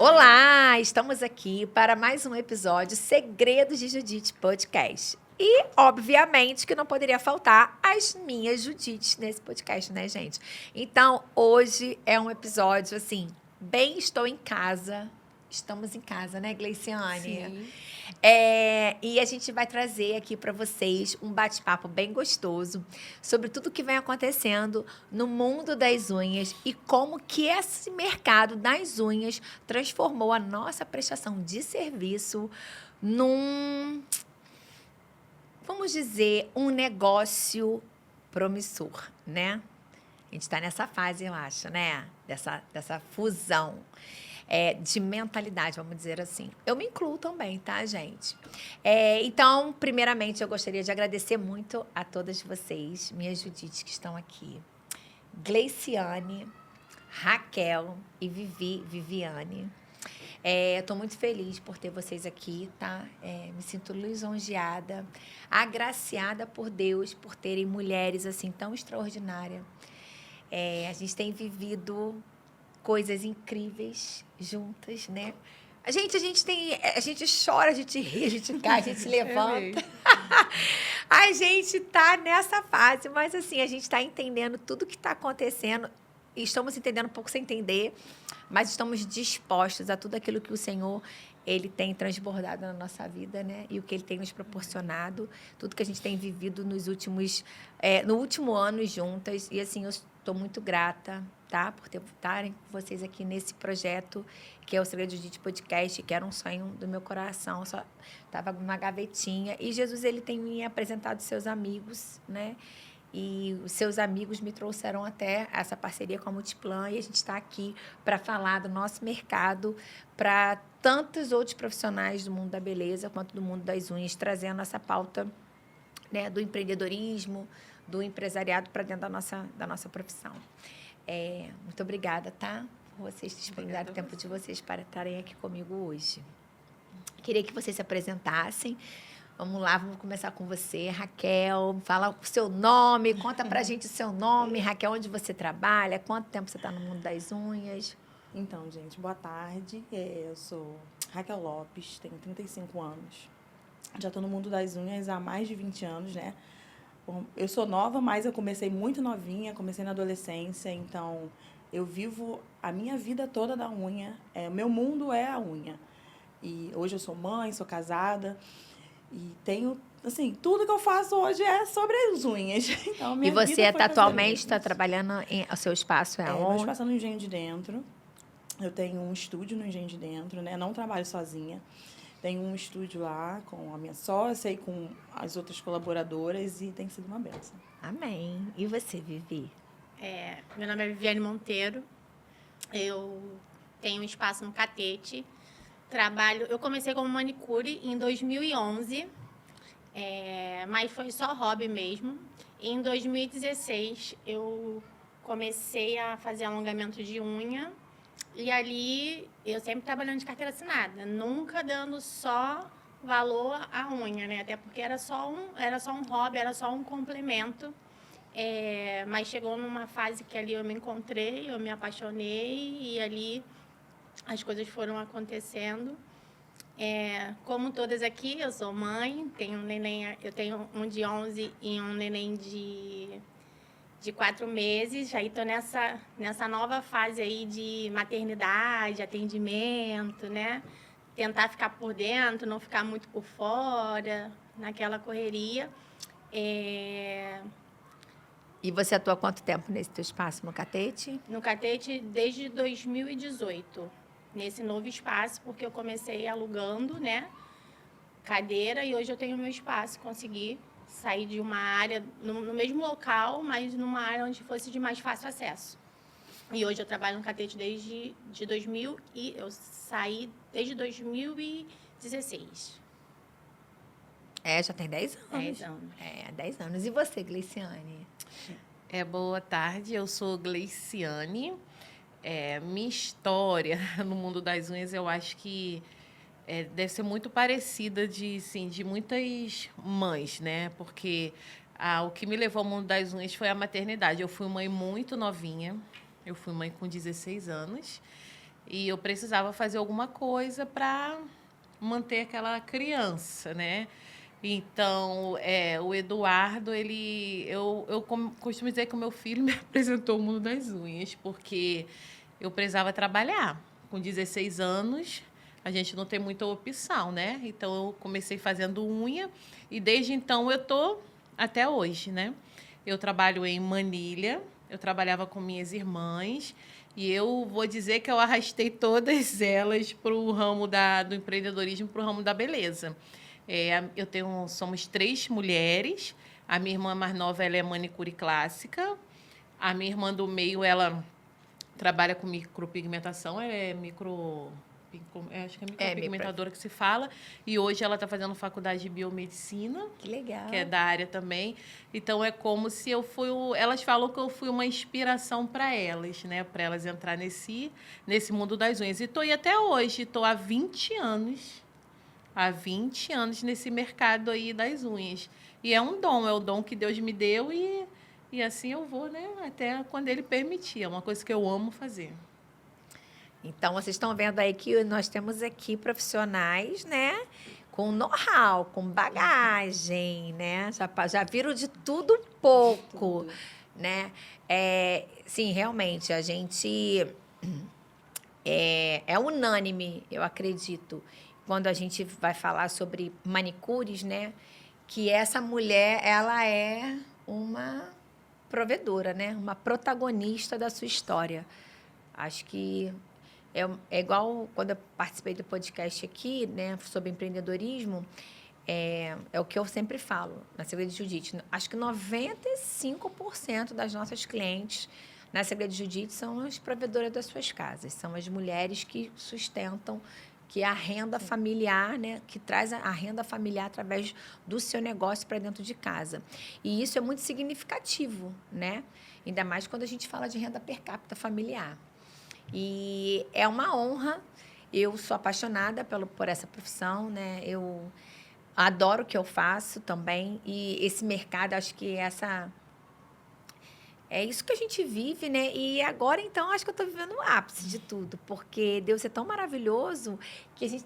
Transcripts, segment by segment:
Olá, estamos aqui para mais um episódio Segredos de Judite Podcast. E, obviamente, que não poderia faltar as minhas Judites nesse podcast, né, gente? Então, hoje é um episódio, assim, bem estou em casa. Estamos em casa, né, Gleiciane? Sim. E a gente vai trazer aqui para vocês um bate-papo bem gostoso sobre tudo que vem acontecendo no mundo das unhas e como que esse mercado das unhas transformou a nossa prestação de serviço num, vamos dizer, um negócio promissor, né? A gente está nessa fase, eu acho, né? Dessa fusão de mentalidade, vamos dizer assim. Eu me incluo também, tá, gente? Então, primeiramente, eu gostaria de agradecer muito a todas vocês, minhas Judites que estão aqui. Gleiciane, Raquel e Viviane. Estou muito feliz por ter vocês aqui, tá? Me sinto lisonjeada, agraciada por Deus, por terem mulheres assim tão extraordinárias. A gente tem vivido coisas incríveis juntas, né? A gente chora, a gente ri, a gente cai, a gente se levanta. A gente tá nessa fase, mas assim, a gente está entendendo tudo que está acontecendo. E estamos entendendo um pouco sem entender, mas estamos dispostos a tudo aquilo que o Senhor ele tem transbordado na nossa vida, né? E o que ele tem nos proporcionado, tudo que a gente tem vivido no último ano juntas. E assim, eu estou muito grata, tá? Por estarem com vocês aqui nesse projeto, que é o Segredo de Judite Podcast, que era um sonho do meu coração, só estava numa gavetinha. E Jesus, ele tem me apresentado seus amigos, né? E os seus amigos me trouxeram até essa parceria com a Multiplan e a gente está aqui para falar do nosso mercado para tantos outros profissionais do mundo da beleza quanto do mundo das unhas, trazendo essa pauta, né, do empreendedorismo, do empresariado para dentro da nossa profissão. Muito obrigada, tá? Por vocês disponibilizarem o tempo de vocês para estarem aqui comigo hoje. Queria que vocês se apresentassem. Vamos lá, vamos começar com você, Raquel. Fala o seu nome, conta pra gente o seu nome. Raquel, onde você trabalha? Quanto tempo você está no mundo das unhas? Então, gente, boa tarde. Eu sou Raquel Lopes, tenho 35 anos. Já estou no mundo das unhas há mais de 20 anos, né? Eu sou nova, mas eu comecei muito novinha, comecei na adolescência, então eu vivo a minha vida toda da unha. Meu mundo é a unha. E hoje eu sou mãe, sou casada. E tenho, assim, tudo que eu faço hoje é sobre as unhas. Então, minha E você vida foi atualmente está trabalhando o seu espaço meu onde? espaço é no Engenho de Dentro. Eu tenho um estúdio no Engenho de Dentro, né? Não trabalho sozinha. Tenho um estúdio lá com a minha sócia e com as outras colaboradoras e tem sido uma benção. Amém. E você, Vivi? Meu nome é Viviane Monteiro. Eu tenho um espaço no Catete. Eu comecei como manicure em 2011, mas foi só hobby mesmo. Em 2016, eu comecei a fazer alongamento de unha. E ali, eu sempre trabalhando de carteira assinada, nunca dando só valor à unha, né? Até porque era só um hobby, era só um complemento. Mas chegou numa fase que ali eu me encontrei, eu me apaixonei e ali as coisas foram acontecendo. Como todas aqui, eu sou mãe, tenho um neném, eu tenho um de 11 e um neném de 4 meses. Aí estou nessa nova fase aí de maternidade, atendimento, né? Tentar ficar por dentro, não ficar muito por fora, naquela correria. E você atua há quanto tempo nesse teu espaço no Catete? No Catete desde 2018, nesse novo espaço, porque eu comecei alugando, né, cadeira, e hoje eu tenho meu espaço, consegui sair de uma área, no mesmo local, mas numa área onde fosse de mais fácil acesso. E hoje eu trabalho no Catete desde 2000 e eu saí desde 2016. Já tem 10 anos. 10 anos. 10 anos. E você, Gleiciane? Boa tarde, eu sou Gleiciane. Minha história no mundo das unhas, eu acho que deve ser muito parecida de muitas mães, né? Porque o que me levou ao mundo das unhas foi a maternidade. Eu fui mãe muito novinha, eu fui mãe com 16 anos. E eu precisava fazer alguma coisa para manter aquela criança, né? Então, o Eduardo, costumo dizer que o meu filho me apresentou o mundo das unhas, porque eu precisava trabalhar. Com 16 anos, a gente não tem muita opção, né? Então, eu comecei fazendo unha e desde então eu tô até hoje, né? Eu trabalho em Manilha, eu trabalhava com minhas irmãs e eu vou dizer que eu arrastei todas elas para o ramo do empreendedorismo, para o ramo da beleza. Somos 3 mulheres. A minha irmã mais nova, ela é manicure clássica. A minha irmã do meio, ela trabalha com micropigmentação, ela é acho que é micropigmentadora que se fala. E hoje ela está fazendo faculdade de biomedicina. Que legal. Que é da área também. Então, é como se eu fui... Elas falam que eu fui uma inspiração para elas, né? Para elas entrar nesse mundo das unhas. E estou aí até hoje. Estou há 20 anos. Há 20 anos nesse mercado aí das unhas. E é o dom que Deus me deu e assim eu vou, né? Até quando Ele permitir. É uma coisa que eu amo fazer. Então, vocês estão vendo aí que nós temos aqui profissionais, né? Com know-how, com bagagem, né? Já viram de tudo um pouco, né? Sim, realmente, a gente é unânime, eu acredito, quando a gente vai falar sobre manicures, né? Que essa mulher, ela é uma provedora, né? Uma protagonista da sua história. Acho que é igual quando eu participei do podcast aqui, né? Sobre empreendedorismo, é o que eu sempre falo na Segredo de Judite. Acho que 95% das nossas clientes na Segredo de Judite são as provedoras das suas casas. São as mulheres que sustentam, que é a renda familiar, né? Que traz a renda familiar através do seu negócio para dentro de casa. E isso é muito significativo, né? Ainda mais quando a gente fala de renda per capita familiar. E é uma honra. Eu sou apaixonada por essa profissão, né? Eu adoro o que eu faço também. E esse mercado, acho que é isso que a gente vive, né? E agora, então, acho que eu estou vivendo o ápice de tudo, porque Deus é tão maravilhoso que a gente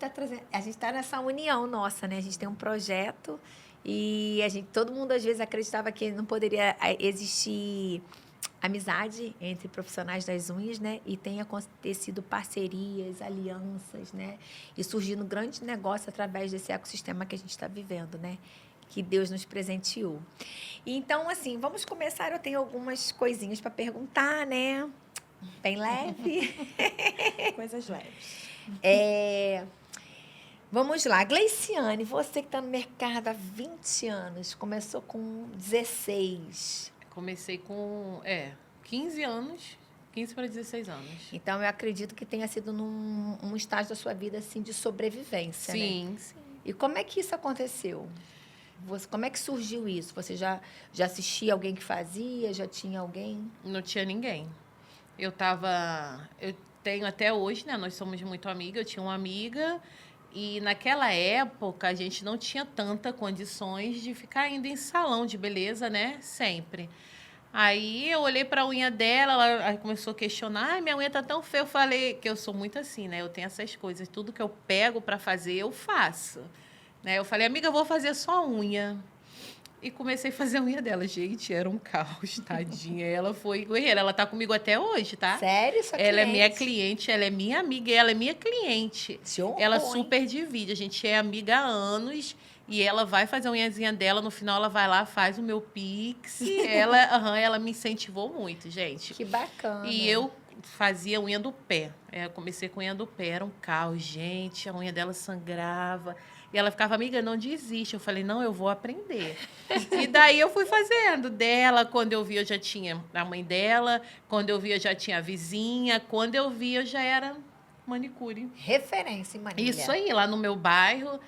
está nessa união nossa, né? A gente tem um projeto e todo mundo, às vezes, acreditava que não poderia existir amizade entre profissionais das unhas, né? E tem acontecido parcerias, alianças, né? E surgindo grande negócio através desse ecossistema que a gente está vivendo, né? Que Deus nos presenteou. Então, assim, vamos começar. Eu tenho algumas coisinhas para perguntar, né? Bem leve. Coisas leves. Vamos lá. Gleiciane, você que está no mercado há 20 anos, começou com 16. Comecei com 15 anos, 15 para 16 anos. Então, eu acredito que tenha sido num estágio da sua vida, assim, de sobrevivência, né? Sim, sim. E como é que isso aconteceu? Como é que surgiu isso? Você já assistia alguém que fazia? Já tinha alguém? Não tinha ninguém. Eu tenho até hoje, né? Nós somos muito amigas. Eu tinha uma amiga e naquela época a gente não tinha tanta condições de ficar indo em salão de beleza, né? Sempre. Aí eu olhei para a unha dela, ela começou a questionar: "Ai, minha unha tá tão feia". Eu falei que eu sou muito assim, né? Eu tenho essas coisas, tudo que eu pego para fazer, eu faço. Né? Eu falei: "Amiga, eu vou fazer só a unha". E comecei a fazer a unha dela. Gente, era um caos, tadinha. Ela foi guerreira. Ela tá comigo até hoje, tá? Sério? Sua Ela é cliente? minha cliente, ela é minha amiga e ela é minha cliente. Se honrou, Ela hein? super divide. A gente é amiga há anos e ela vai fazer a unhazinha dela. No final, ela vai lá, faz o meu pix. Ela me incentivou muito, gente. Que bacana. E eu fazia unha do pé. Eu comecei com unha do pé. Era um caos, gente. A unha dela sangrava. E ela ficava: "Amiga, não desiste". Eu falei: "Não, eu vou aprender". E daí eu fui fazendo dela. Quando eu vi, eu já tinha a mãe dela. Quando eu vi, eu já tinha a vizinha. Quando eu vi, eu já era manicure. Referência em Manilha. Isso aí, lá no meu bairro.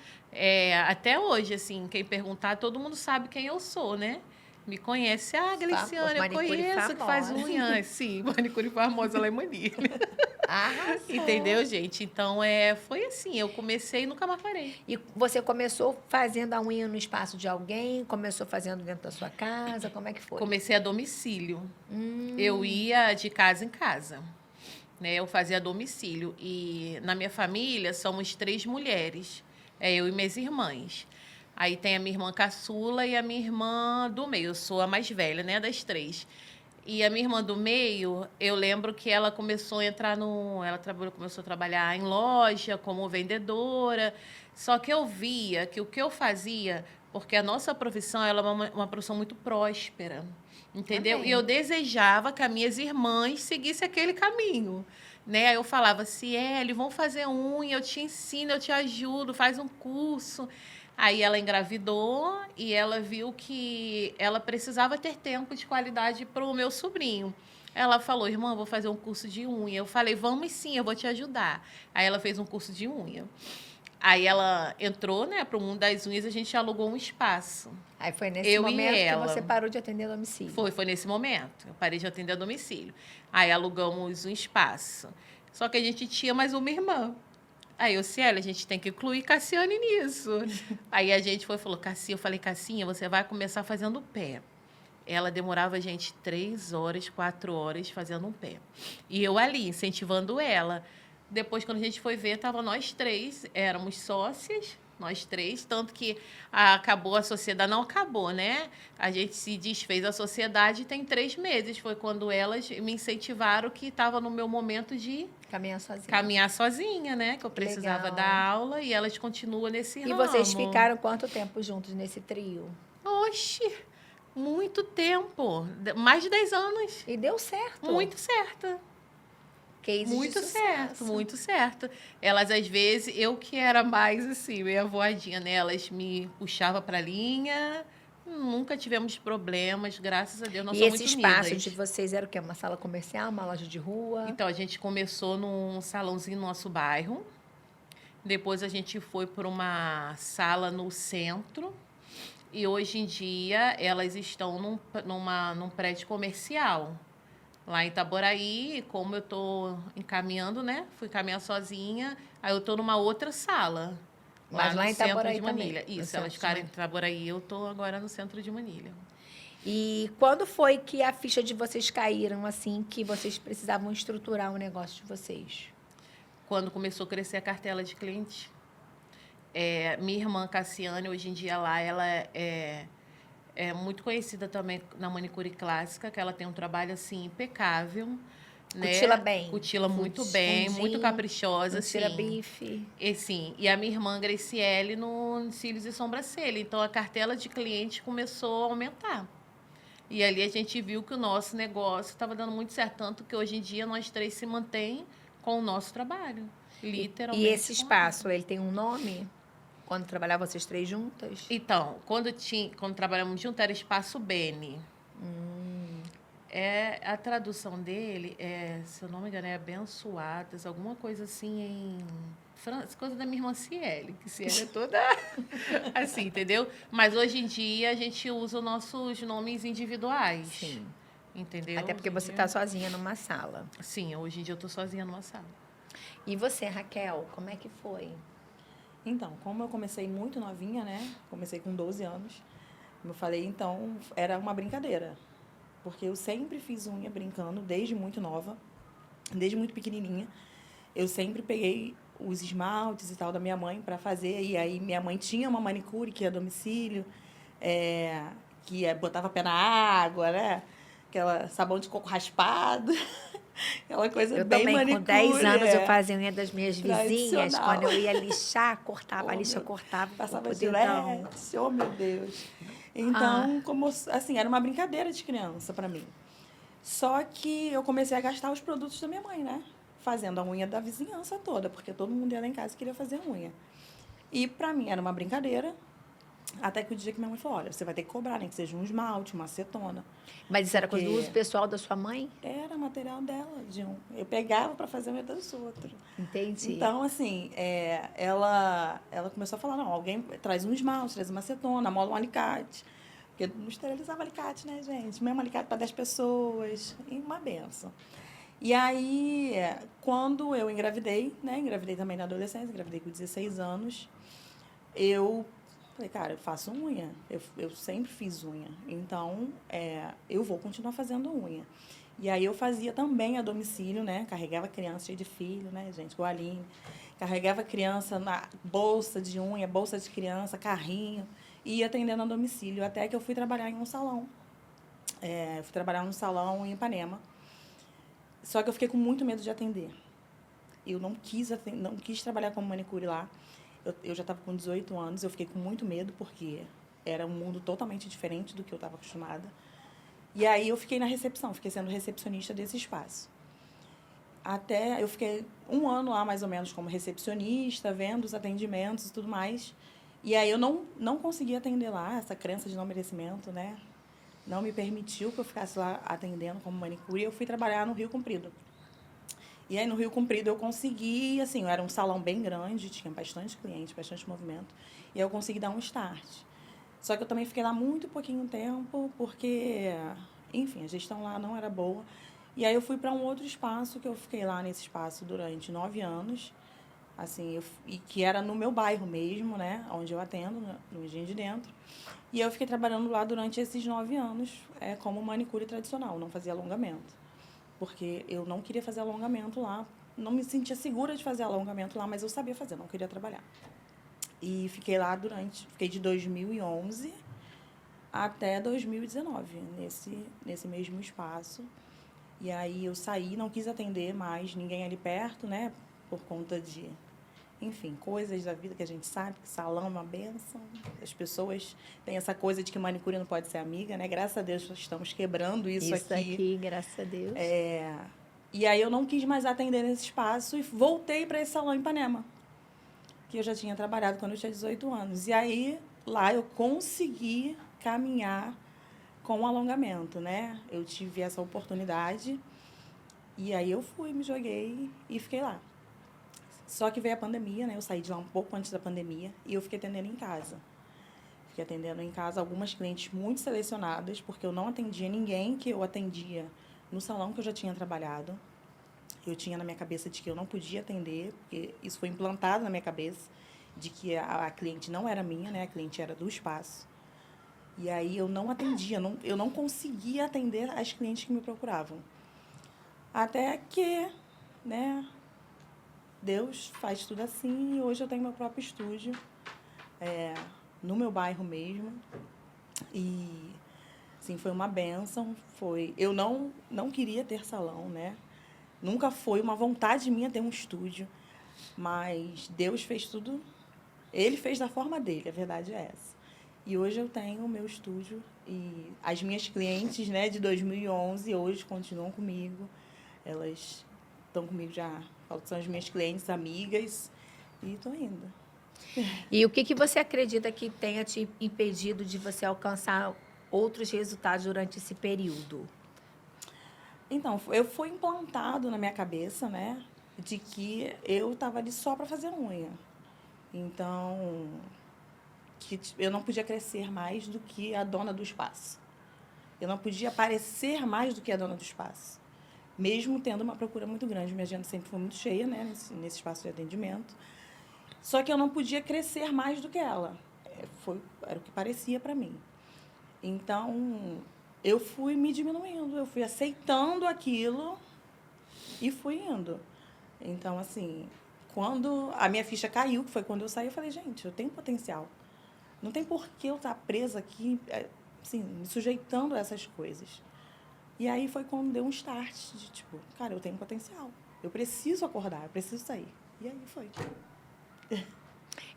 Até hoje, assim, quem perguntar, todo mundo sabe quem eu sou, né? Me conhece. "Ah, Gleiciane, eu conheço, que faz unha". Sim, manicure famosa lá em Manilha. Arrasou. Entendeu, gente? Então, foi assim. Eu comecei e nunca mais parei. E você começou fazendo a unha no espaço de alguém? Começou fazendo dentro da sua casa? Como é que foi? Comecei a domicílio. Eu ia de casa em casa. né? Eu fazia a domicílio. E na minha família somos 3 mulheres, eu e minhas irmãs. Aí tem a minha irmã caçula e a minha irmã do meio. Eu sou a mais velha, né, das 3. E a minha irmã do meio, eu lembro que ela começou a entrar no... começou a trabalhar em loja como vendedora. Só que eu via que o que eu fazia... Porque a nossa profissão ela é uma profissão muito próspera, entendeu? Amém. E eu desejava que as minhas irmãs seguissem aquele caminho. Né? Aí eu falava, Ciele, vão fazer unha, eu te ensino, eu te ajudo, faz um curso. Aí ela engravidou e ela viu que ela precisava ter tempo de qualidade para o meu sobrinho. Ela falou, irmã, vou fazer um curso de unha. Eu falei, vamos sim, eu vou te ajudar. Aí ela fez um curso de unha. Aí ela entrou, né, para o mundo das unhas, a gente alugou um espaço. Aí foi nesse Eu e momento que ela. você parou de atender a domicílio. Foi nesse momento. Eu parei de atender a domicílio. Aí alugamos um espaço. Só que a gente tinha mais uma irmã. Aí eu, Cielo, a gente tem que incluir Cassiane nisso. Aí a gente falou, Cassia, eu falei, Cassinha, você vai começar fazendo pé. Ela demorava a gente 3 horas, 4 horas fazendo um pé. E eu ali, incentivando ela. Depois, quando a gente foi ver, estavam nós 3, éramos sócias, nós 3, tanto que acabou a sociedade, não acabou, né? A gente se desfez a sociedade tem 3 meses. Foi quando elas me incentivaram que estava no meu momento de caminhar sozinha, né? Que eu precisava Legal. dar aula e elas continuam nesse ramo. E vocês ficaram quanto tempo juntos nesse trio? Oxi, muito tempo. Mais de 10 anos. E deu certo. Muito certo. Case Muito de certo, sucesso. muito certo. Elas, às vezes, eu que era mais assim, meio voadinha, né? Elas me puxavam para a linha. Nunca tivemos problemas, graças a Deus. Nós E somos esse muito espaço unidas. de vocês era o quê? Uma sala comercial, uma loja de rua? Então, a gente começou num salãozinho no nosso bairro. Depois, a gente foi para uma sala no centro. E, hoje em dia, elas estão num prédio comercial. Lá em Itaboraí, como eu estou encaminhando, né? Fui caminhar sozinha. Aí eu estou numa outra sala. Mas lá no em centro Itaboraí de Manilha. também, no Isso, centro elas de ficaram em Manilha. Itaboraí. Eu estou agora no centro de Manilha. E quando foi que a ficha de vocês caíram, assim, que vocês precisavam estruturar o negócio de vocês? Quando começou a crescer a cartela de cliente. Minha irmã Cassiane, hoje em dia lá, ela é muito conhecida também na manicure clássica, que ela tem um trabalho, assim, impecável. Né? Cutila bem. Cutila muito bem, muito fundinho, caprichosa, Tira assim. bife. E a minha irmã Graciele no cílios e sobrancelha. Então, a cartela de cliente começou a aumentar. E ali a gente viu que o nosso negócio estava dando muito certo. Tanto que hoje em dia nós 3 se mantém com o nosso trabalho. Literalmente. E esse com espaço, ele tem um nome? Quando trabalhavam vocês 3 juntas? Então, quando trabalhamos juntos, era Espaço Bene. A tradução dele, se eu não me engano, é abençoadas, alguma coisa assim em coisa da minha irmã Ciele, que Ciele é toda assim, entendeu? Mas hoje em dia a gente usa os nossos nomes individuais. Sim. Entendeu? Até porque Hoje em você dia- está sozinha numa sala. Sim, hoje em dia eu tô sozinha numa sala. E você, Raquel, como é que foi? Então, como eu comecei muito novinha, né? Comecei com 12 anos. Como eu falei, então, era uma brincadeira. Porque eu sempre fiz unha brincando, desde muito nova, desde muito pequenininha. Eu sempre peguei os esmaltes e tal da minha mãe para fazer. E aí, minha mãe tinha uma manicure que ia a domicílio, botava pé na água, né? Aquela sabão de coco raspado. Aquela coisa Eu bem também, manicure. com 10 anos, eu fazia unha das minhas vizinhas. Tradicional. Quando eu ia lixar, cortava, a lixa meu, cortava. Passava o dedão. gilete, oh meu Deus. Então, como assim, era uma brincadeira de criança para mim. Só que eu comecei a gastar os produtos da minha mãe, né? Fazendo a unha da vizinhança toda, porque todo mundo ia lá em casa e queria fazer unha. E para mim era uma brincadeira, até que o dia que minha mãe falou, olha, você vai ter que cobrar, nem que seja um esmalte, uma acetona. Mas isso era coisa do Porque- uso pessoal da sua mãe? Era material dela, eu pegava para fazer a unha dos outros. Entendi. Então, assim, ela começou a falar, não, alguém traz um esmalte, traz uma acetona, mola um alicate. Porque não esterilizava alicate, né, gente? Mesmo alicate para 10 pessoas, e uma benção. E aí, quando eu engravidei, né, engravidei também na adolescência, engravidei com 16 anos, eu falei, cara, eu faço unha, eu sempre fiz unha, então eu vou continuar fazendo unha. E aí eu fazia também a domicílio, né? Carregava criança cheia de filho, né, gente? Igual a Aline. Carregava criança na bolsa de unha, bolsa de criança, carrinho. E ia atendendo a domicílio. Até que eu fui trabalhar em um salão. Fui trabalhar num salão em Ipanema. Só que eu fiquei com muito medo de atender. Eu não quis trabalhar como manicure lá. Eu já estava com 18 anos. Eu fiquei com muito medo, porque era um mundo totalmente diferente do que eu estava acostumada. E aí eu fiquei na recepção, fiquei sendo recepcionista desse espaço. Até eu fiquei 1 ano lá, mais ou menos, como recepcionista, vendo os atendimentos e tudo mais. E aí eu não consegui atender lá, essa crença de não merecimento, né? Não me permitiu que eu ficasse lá atendendo como manicure. E eu fui trabalhar no Rio Comprido. E aí no Rio Comprido eu consegui, assim, era um salão bem grande, tinha bastante cliente, bastante movimento. E aí eu consegui dar um start. Só que eu também fiquei lá muito pouquinho tempo, porque, enfim, a gestão lá não era boa. E aí eu fui para um outro espaço, que eu fiquei lá nesse espaço durante 9 anos, assim, e que era no meu bairro mesmo, né, onde eu atendo, no Engenho de Dentro. E eu fiquei trabalhando lá durante esses 9 anos, como manicure tradicional, não fazia alongamento. Porque eu não queria fazer alongamento lá, não me sentia segura de fazer alongamento lá, mas eu sabia fazer, não queria trabalhar. E fiquei lá fiquei de 2011 até 2019, nesse mesmo espaço. E aí eu saí, não quis atender mais ninguém ali perto, né? Por conta de, enfim, coisas da vida que a gente sabe, que salão é uma bênção. As pessoas têm essa coisa de que manicure não pode ser amiga, né? Graças a Deus estamos quebrando isso aqui. Graças a Deus. E aí eu não quis mais atender nesse espaço e voltei para esse salão em Ipanema, que eu já tinha trabalhado quando eu tinha 18 anos. E aí, lá eu consegui caminhar com o alongamento, né? Eu tive essa oportunidade e aí eu me joguei e fiquei lá. Só que veio a pandemia, né? Eu saí de lá um pouco antes da pandemia e eu fiquei atendendo em casa. Fiquei atendendo em casa algumas clientes muito selecionadas, porque eu não atendia ninguém que eu atendia no salão que eu já tinha trabalhado. Eu tinha na minha cabeça de que eu não podia atender, porque isso foi implantado na minha cabeça, de que a cliente não era minha, né? A cliente era do espaço. E aí eu não atendia, eu não conseguia atender as clientes que me procuravam. Até que, né, Deus faz tudo assim, e hoje eu tenho meu próprio estúdio, no meu bairro mesmo. E, assim, foi uma bênção. Eu não queria ter salão, né? Nunca foi uma vontade minha ter um estúdio, mas Deus fez tudo, Ele fez da forma dele, a verdade é essa. E hoje eu tenho o meu estúdio e as minhas clientes, né, de 2011, hoje continuam comigo. Elas estão comigo já, são as minhas clientes, amigas, e estou indo. E o que você acredita que tenha te impedido de você alcançar outros resultados durante esse período? Então, eu fui implantado na minha cabeça, né, de que eu estava ali só para fazer unha. Então, que eu não podia crescer mais do que a dona do espaço. Eu não podia parecer mais do que a dona do espaço. Mesmo tendo uma procura muito grande. Minha agenda sempre foi muito cheia, né, nesse espaço de atendimento. Só que eu não podia crescer mais do que ela. Era o que parecia para mim. Então, eu fui me diminuindo, eu fui aceitando aquilo e fui indo. Então, assim, quando a minha ficha caiu, que foi quando eu saí, eu falei, gente, eu tenho potencial. Não tem por que eu estar presa aqui, assim, me sujeitando a essas coisas. E aí foi quando deu um start de, tipo, cara, eu tenho potencial. Eu preciso acordar, eu preciso sair. E aí foi.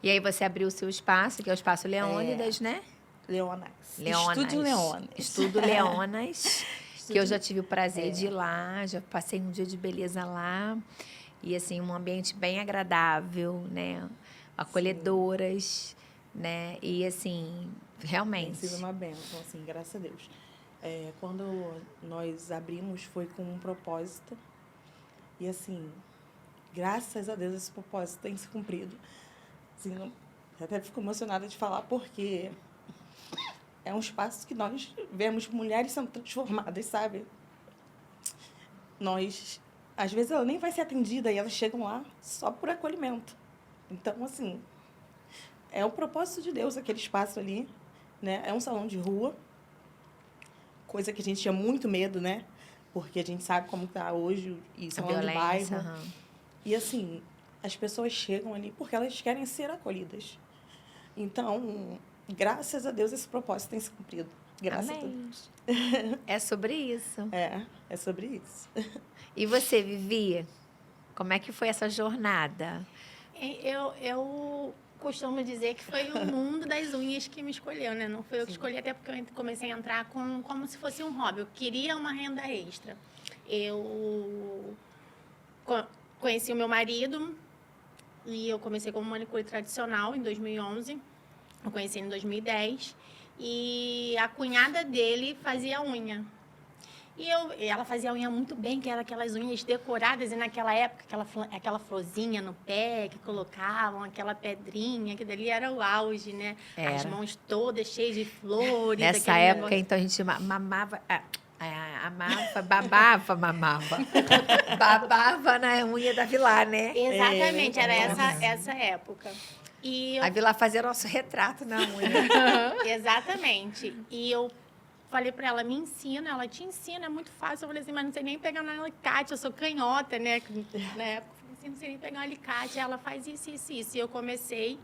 E aí você abriu o seu espaço, que é o Espaço Leônidas, né? Leonas. Leonas. Estúdio Leonas. Estudo Leonas, que eu já tive o prazer de ir lá, já passei um dia de beleza lá. E, assim, um ambiente bem agradável, né? Acolhedoras, né? E, assim, realmente. Tem sido uma bênção, assim, graças a Deus. Quando nós abrimos, foi com um propósito. E, assim, graças a Deus, esse propósito tem se cumprido. Assim, eu até fico emocionada de falar, porque é um espaço que nós vemos mulheres sendo transformadas, sabe? Às vezes, ela nem vai ser atendida e elas chegam lá só por acolhimento. Então, assim, é o propósito de Deus aquele espaço ali, né? É um salão de rua, coisa que a gente tinha muito medo, né? Porque a gente sabe como tá hoje e A salão de violência. bairro. aham. E assim, as pessoas chegam ali porque elas querem ser acolhidas. Então, graças a Deus, esse propósito tem se cumprido. Graças a Amém. Deus. É sobre isso. É sobre isso. E você, Vivi? Como é que foi essa jornada? Eu costumo dizer que foi o mundo das unhas que me escolheu, né? Não foi eu que escolhi, até porque eu comecei a entrar como se fosse um hobby. Eu queria uma renda extra. Eu conheci o meu marido e eu comecei como manicure tradicional em 2011. Eu conheci ele em 2010. E a cunhada dele fazia unha. E ela fazia a unha muito bem, que era aquelas unhas decoradas, e naquela época, aquela florzinha no pé que colocavam, aquela pedrinha, que dali era o auge, né? As Era. mãos todas cheias de flores. Nessa aquele época, negócio. então, a gente mamava... amava, babava, mamava. Babava na unha da Vilar, né? Exatamente, era nossa. essa época. E eu A Vilar fazia nosso retrato na unha. Exatamente. E eu falei pra ela, me ensina. Ela te ensina, é muito fácil. Eu falei assim, mas não sei nem pegar no alicate, eu sou canhota, né? Na época, eu falei assim, não sei nem pegar um alicate. Ela faz isso, isso, isso. E eu comecei.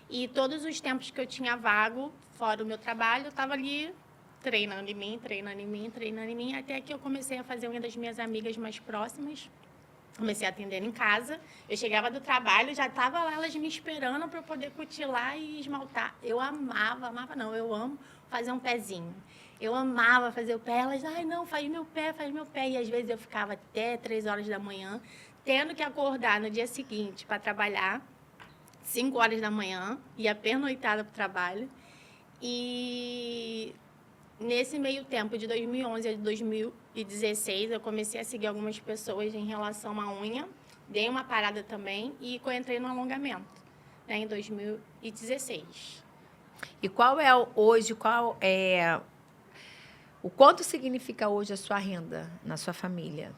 E todos os tempos que eu tinha vago, fora o meu trabalho, eu estava ali treinando em mim, treinando em mim, treinando em mim, até que eu comecei a fazer unha das minhas amigas mais próximas. Comecei a atender em casa. Eu chegava do trabalho, já estava lá elas me esperando para eu poder cutilar e esmaltar. Eu amava não, eu amo fazer um pezinho. Eu amava fazer o pé. Elas, ai, não, faz meu pé, faz meu pé. E às vezes eu ficava até 3 horas da manhã, tendo que acordar no dia seguinte para trabalhar, 5 horas da manhã, ia pernoitada para o trabalho. E nesse meio tempo, de 2011 a 2016, eu comecei a seguir algumas pessoas em relação à unha. Dei uma parada também e entrei no alongamento, né, em 2016. E qual é o quanto significa hoje a sua renda na sua família?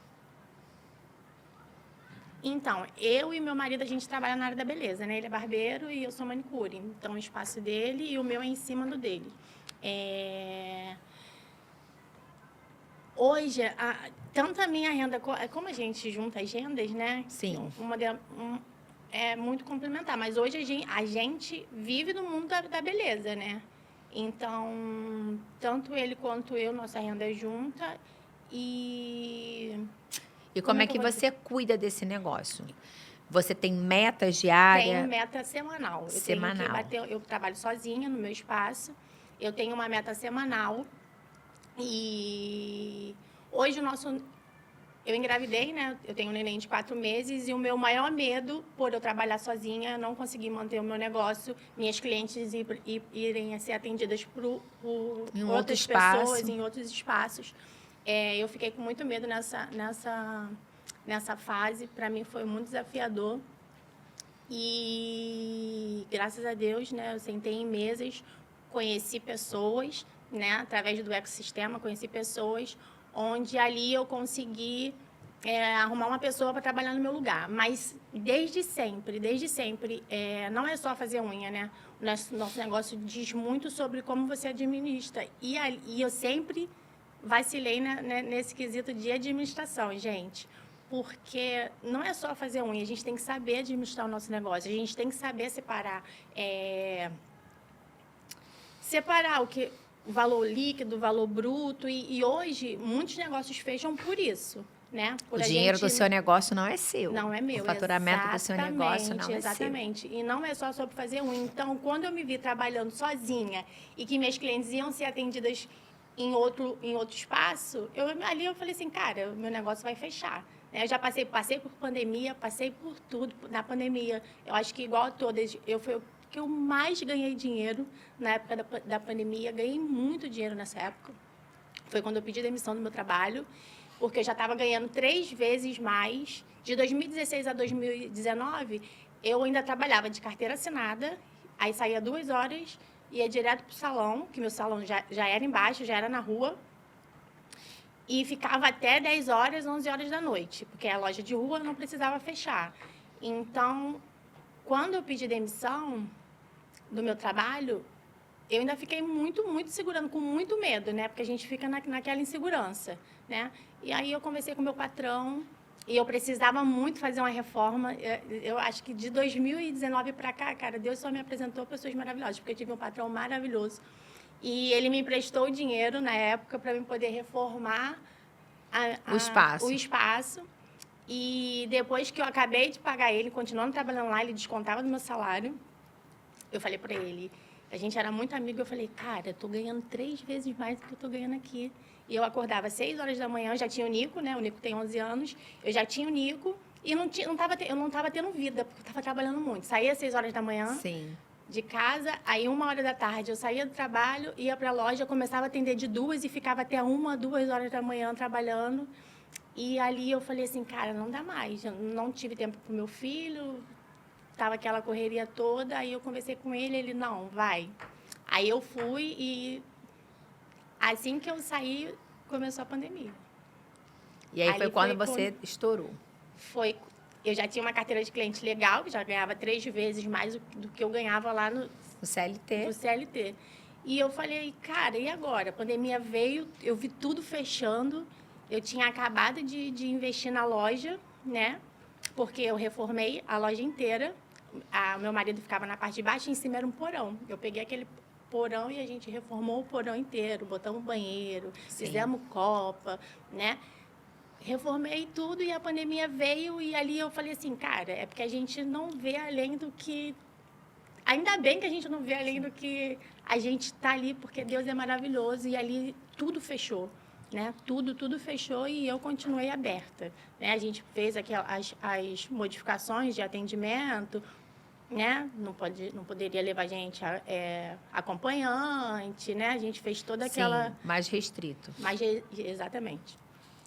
Então, eu e meu marido, a gente trabalha na área da beleza, né? Ele é barbeiro e eu sou manicure. Então, o espaço dele e o meu é em cima do dele. Hoje, tanto a minha renda, como a gente junta as rendas, né? Sim. É muito complementar. Mas hoje a gente vive no mundo da beleza, né? Então, tanto ele quanto eu, nossa renda é junta. E Como é que você cuida desse negócio? Você tem metas diárias? tenho meta semanal. Semanal. Eu trabalho sozinha no meu espaço. Eu tenho uma meta semanal. E hoje eu engravidei, né? Eu tenho um neném de 4 meses e o meu maior medo, por eu trabalhar sozinha, não conseguir manter o meu negócio, minhas clientes irem a ser atendidas por Em outro outras espaço. pessoas, em outros espaços. Eu fiquei com muito medo nessa fase. Para mim foi muito desafiador. E graças a Deus, né? Eu sentei em mesas, conheci pessoas, né? Através do ecossistema, conheci pessoas onde ali eu consegui arrumar uma pessoa para trabalhar no meu lugar. Mas desde sempre, não é só fazer unha, né? O nosso negócio diz muito sobre como você administra. E eu sempre vacilei, né, nesse quesito de administração, gente. Porque não é só fazer unha, a gente tem que saber administrar o nosso negócio. A gente tem que saber separar o valor líquido, o valor bruto. E hoje, muitos negócios fecham por isso, né? O dinheiro do seu negócio não é seu. Não é meu. O faturamento do seu negócio não é seu. Exatamente. E não é só sobre fazer unha. Então, quando eu me vi trabalhando sozinha e que minhas clientes iam ser atendidas em outro espaço, ali eu falei assim, cara, o meu negócio vai fechar. Eu já passei por pandemia, passei por tudo na pandemia. Eu acho que, igual a todas, foi o que eu mais ganhei dinheiro na época da pandemia. Ganhei muito dinheiro nessa época. Foi quando eu pedi demissão do meu trabalho, porque eu já estava ganhando 3 vezes mais. De 2016 a 2019, eu ainda trabalhava de carteira assinada, aí saía 2 horas, ia direto para o salão, que meu salão já era embaixo, já era na rua, e ficava até 10 horas, 11 horas da noite, porque a loja de rua não precisava fechar. Então, quando eu pedi demissão do meu trabalho, eu ainda fiquei muito, muito segurando, com muito medo, né? Porque a gente fica naquela insegurança, né? E aí eu conversei com o meu patrão e eu precisava muito fazer uma reforma. Eu acho que de 2019 para cá, cara, Deus só me apresentou pessoas maravilhosas, porque eu tive um patrão maravilhoso. E ele me emprestou o dinheiro na época para eu poder reformar O espaço. o espaço. E depois que eu acabei de pagar ele, continuando trabalhando lá, ele descontava do meu salário. Eu falei para ele, a gente era muito amigo, eu falei, cara, eu tô ganhando 3 vezes mais do que eu tô ganhando aqui. E eu acordava às 6 horas da manhã, eu já tinha o Nico, né? O Nico tem 11 anos, eu já tinha o Nico e eu não tava tendo vida, porque eu tava trabalhando muito. Saía às 6 horas da manhã Sim. de casa, aí 1 hora da tarde eu saía do trabalho, ia para a loja, começava a atender de 2 e ficava até 1, 2 horas da manhã trabalhando. E ali eu falei assim, cara, não dá mais. Eu não tive tempo pro meu filho, tava aquela correria toda. Aí eu conversei com ele, não, vai. Aí eu fui e assim que eu saí, começou a pandemia. E aí Ali foi quando foi você estourou. Eu já tinha uma carteira de cliente legal, já ganhava 3 vezes mais do que eu ganhava lá no O CLT. CLT. E eu falei, cara, e agora? A pandemia veio, eu vi tudo fechando. Eu tinha acabado de investir na loja, né? Porque eu reformei a loja inteira. Meu marido ficava na parte de baixo e em cima era um porão. Eu peguei aquele porão e a gente reformou o porão inteiro, botamos banheiro, Sim. fizemos copa, né? Reformei tudo e a pandemia veio e ali eu falei assim, cara, é porque a gente não vê além do que... Ainda bem que a gente não vê além do que a gente está ali, porque Deus é maravilhoso e ali tudo fechou, né? Tudo fechou e eu continuei aberta, né? A gente fez aqui as modificações de atendimento, né? Não poderia levar gente acompanhante, né? A gente fez toda aquela... Sim, mais restrito. Exatamente.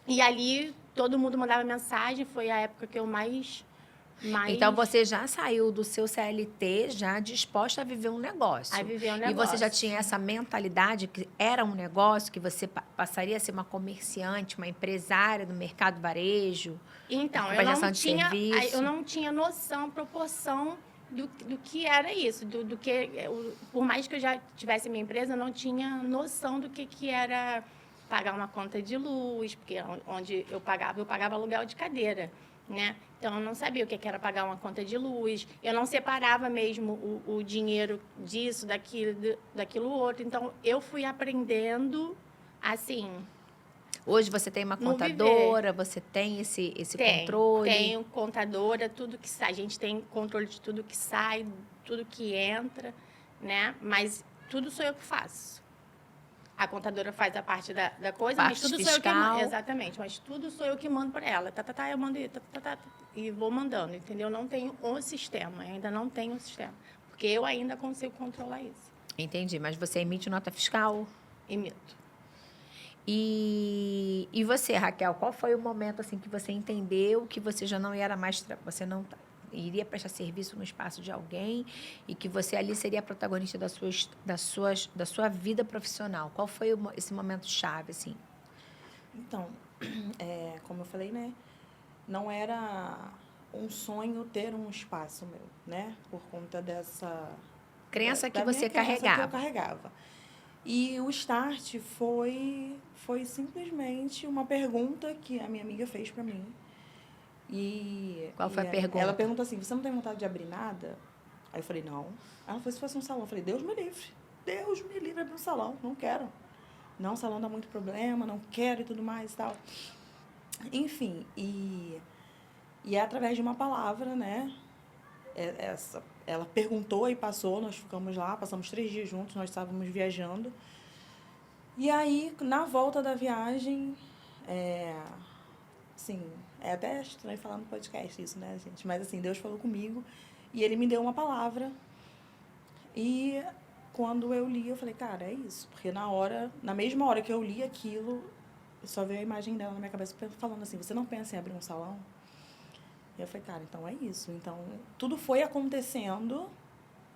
E ali todo mundo mandava mensagem, foi a época que eu mais... Então, você já saiu do seu CLT já disposta a viver um negócio. A viver um E você já negócio. tinha essa mentalidade que era um negócio, que você passaria a ser uma comerciante, uma empresária do mercado varejo? Então, prestação de serviço? eu não tinha noção, proporção do que era isso. Por mais que eu já tivesse minha empresa, eu não tinha noção do que era pagar uma conta de luz, porque onde eu pagava aluguel de cadeira, né? Então, eu não sabia o que era pagar uma conta de luz. Eu não separava mesmo o dinheiro disso, daquilo outro. Então, eu fui aprendendo, assim... Hoje você tem uma No contadora, você tem esse controle? Tenho contadora, tudo que sai. A gente tem controle de tudo que sai, tudo que entra, né? Mas tudo sou eu que faço. A contadora faz a parte da coisa, Parte mas tudo fiscal. sou eu que mando. Exatamente, mas tudo sou eu que mando para ela. Eu mando e vou mandando, entendeu? Não tenho um sistema, ainda não tenho um sistema. Porque eu ainda consigo controlar isso. Entendi, mas você emite nota fiscal? Emito. E você, Raquel, qual foi o momento assim que você entendeu que você já não era mais você não iria prestar serviço no espaço de alguém e que você ali seria a protagonista da sua vida profissional? Qual foi esse momento chave assim? Então, como eu falei, né? Não era um sonho ter um espaço meu, né? Por conta dessa... Crença que da minha você crença carregava. que eu carregava. E o start foi simplesmente uma pergunta que a minha amiga fez para mim. Qual foi a pergunta? Ela perguntou assim, você não tem vontade de abrir nada? Aí eu falei, não. Ela falou, se fosse um salão. Eu falei, Deus me livre abrir um salão, não quero. Não, salão dá muito problema, não quero e tudo mais e tal. Enfim, e é através de uma palavra, né? Ela perguntou e passou, nós ficamos lá, passamos 3 dias juntos, nós estávamos viajando. E aí, na volta da viagem, assim, é até estranho falar no podcast isso, né, gente? Mas, assim, Deus falou comigo e Ele me deu uma palavra. E quando eu li, eu falei, cara, é isso. Porque na mesma hora que eu li aquilo, só veio a imagem dela na minha cabeça falando assim, você não pensa em abrir um salão? E eu falei, cara, então é isso. Então, tudo foi acontecendo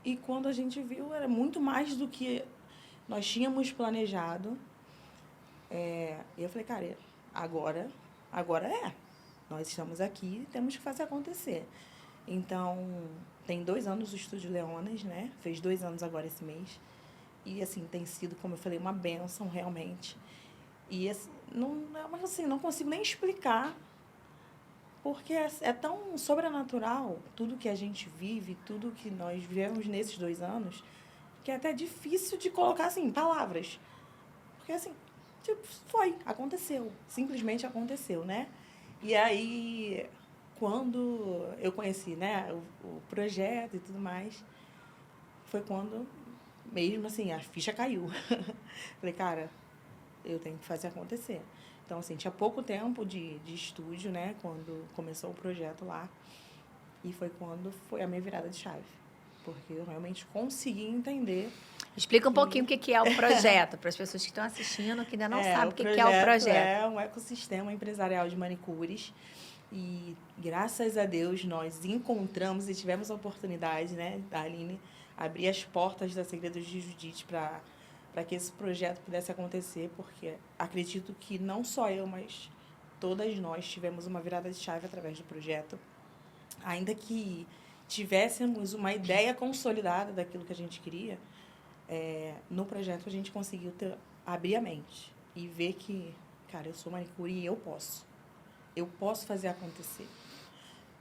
e quando a gente viu, era muito mais do que nós tínhamos planejado. E eu falei, cara, agora é. Nós estamos aqui, temos que fazer acontecer. Então, tem 2 anos o Estúdio Leonas, né? Fez 2 anos agora esse mês. E, assim, tem sido, como eu falei, uma bênção, realmente. E, assim, mas, assim, não consigo nem explicar, porque é tão sobrenatural tudo que a gente vive, tudo que nós vivemos nesses 2 anos, que é até difícil de colocar, assim, em palavras. Porque, assim, tipo, aconteceu. Simplesmente aconteceu, né? E aí, quando eu conheci, né, o projeto e tudo mais, foi quando, mesmo assim, a ficha caiu. Falei, cara, eu tenho que fazer acontecer. Então, assim, tinha pouco tempo de estúdio, né, quando começou o projeto lá. E foi quando foi a minha virada de chave. Porque eu realmente consegui entender. Explica um pouquinho o que é o projeto, para as pessoas que estão assistindo, que ainda não sabem o que é o projeto. É um ecossistema empresarial de manicures. E, graças a Deus, nós encontramos e tivemos a oportunidade, né, da Aline abrir as portas da Segredos de Judite para que esse projeto pudesse acontecer, porque acredito que não só eu, mas todas nós tivemos uma virada de chave através do projeto. Ainda que tivéssemos uma ideia consolidada daquilo que a gente queria, no projeto a gente conseguiu abrir a mente e ver que, cara, eu sou manicure e eu posso. Eu posso fazer acontecer.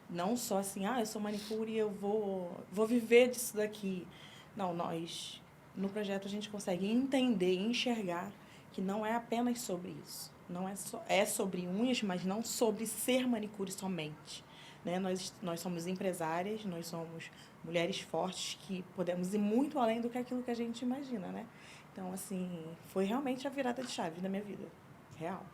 Não só assim, eu sou manicure e eu vou viver disso daqui. Não, no projeto a gente consegue entender e enxergar que não é apenas sobre isso. Não é sobre unhas, mas não sobre ser manicure somente. Né? Nós somos empresárias, nós somos mulheres fortes que podemos ir muito além do que aquilo que a gente imagina, né? Então, assim, foi realmente a virada de chave da minha vida. Real.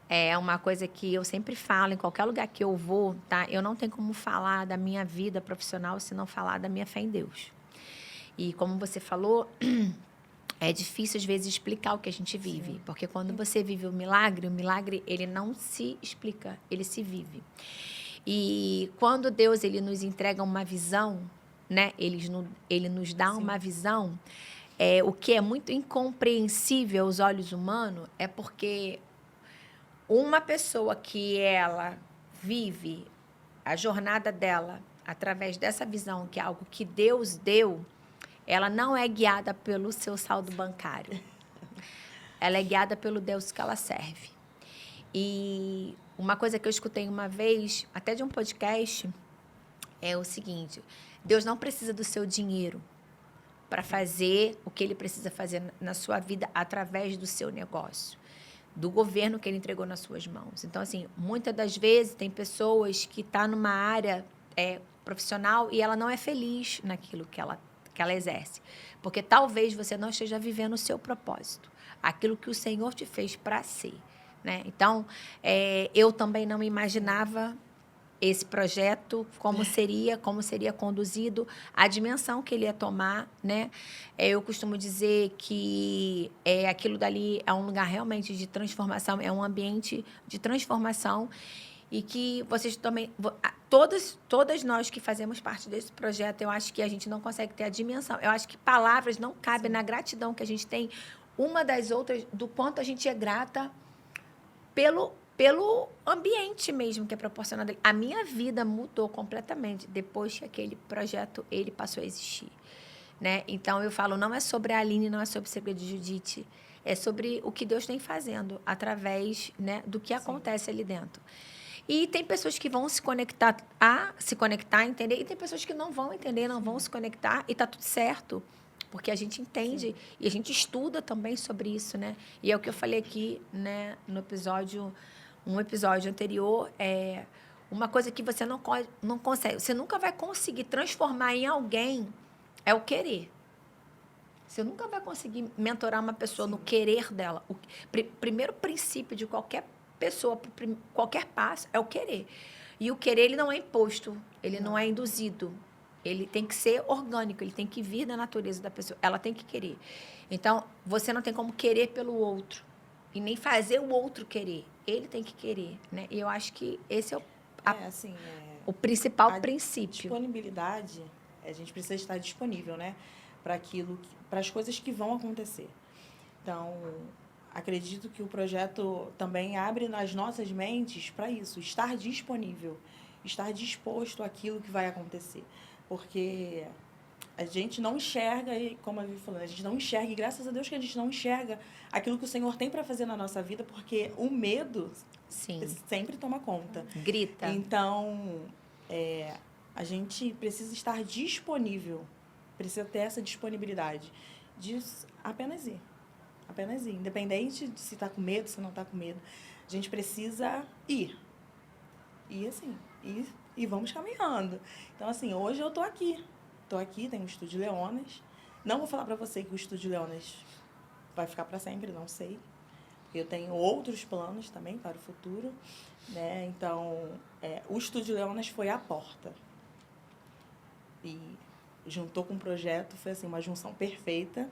É uma coisa que eu sempre falo, em qualquer lugar que eu vou, tá? Eu não tenho como falar da minha vida profissional se não falar da minha fé em Deus. E como você falou, é difícil às vezes explicar o que a gente vive. Sim. Porque quando você vive o milagre, ele não se explica, ele se vive. E quando Deus ele nos entrega uma visão, né? Ele nos dá Sim. uma visão, o que é muito incompreensível aos olhos humanos, é porque uma pessoa que ela vive a jornada dela através dessa visão, que é algo que Deus deu, ela não é guiada pelo seu saldo bancário. Ela é guiada pelo Deus que ela serve. E uma coisa que eu escutei uma vez, até de um podcast, é o seguinte: Deus não precisa do seu dinheiro para fazer o que ele precisa fazer na sua vida através do seu negócio, do governo que ele entregou nas suas mãos. Então, assim, muitas das vezes tem pessoas que estão numa área profissional e ela não é feliz naquilo que ela exerce. Porque talvez você não esteja vivendo o seu propósito, aquilo que o Senhor te fez para ser. Né? Então, eu também não imaginava esse projeto, como seria conduzido, a dimensão que ele ia tomar, né? Eu costumo dizer que aquilo dali é um lugar realmente de transformação, é um ambiente de transformação e que vocês também, todas nós que fazemos parte desse projeto, eu acho que a gente não consegue ter a dimensão. Eu acho que palavras não cabem na gratidão que a gente tem uma das outras, do quanto a gente é grata pelo ambiente mesmo que é proporcionado. A minha vida mudou completamente depois que aquele projeto ele passou a existir. Né? Então, eu falo, não é sobre a Aline, não é sobre o Segredo de Judite, é sobre o que Deus tem fazendo através, né, do que acontece ali dentro. E tem pessoas que vão se conectar, entender, e tem pessoas que não vão entender, não vão se conectar, e está tudo certo. Porque a gente entende e a gente estuda também sobre isso, né? E é o que eu falei aqui, né, um episódio anterior, uma coisa que você não consegue, você nunca vai conseguir transformar em alguém, é o querer. Você nunca vai conseguir mentorar uma pessoa no querer dela. O primeiro princípio de qualquer pessoa, qualquer passo, é o querer. E o querer, ele não é imposto, ele não é induzido. Ele tem que ser orgânico, ele tem que vir da natureza da pessoa. Ela tem que querer. Então, você não tem como querer pelo outro. E nem fazer o outro querer. Ele tem que querer. Né? E eu acho que esse é o principal princípio. Disponibilidade, a gente precisa estar disponível, né? Para as coisas que vão acontecer. Então, acredito que o projeto também abre nas nossas mentes para isso. Estar disponível. Estar disposto àquilo que vai acontecer. Porque a gente não enxerga, e como a Vivi falou, a gente não enxerga, e graças a Deus que a gente não enxerga aquilo que o Senhor tem para fazer na nossa vida, porque o medo Sim. sempre toma conta. Grita. Então, a gente precisa estar disponível, precisa ter essa disponibilidade de apenas ir. Apenas ir. Independente de se está com medo, se não está com medo. A gente precisa ir. E assim, e vamos caminhando. Então, assim, hoje eu estou aqui. Estou aqui, tenho o Estúdio Leonas. Não vou falar para você que o Estúdio Leonas vai ficar para sempre, não sei. Eu tenho outros planos também para o futuro, né? Então, o Estúdio Leonas foi a porta. E juntou com o projeto, foi assim, uma junção perfeita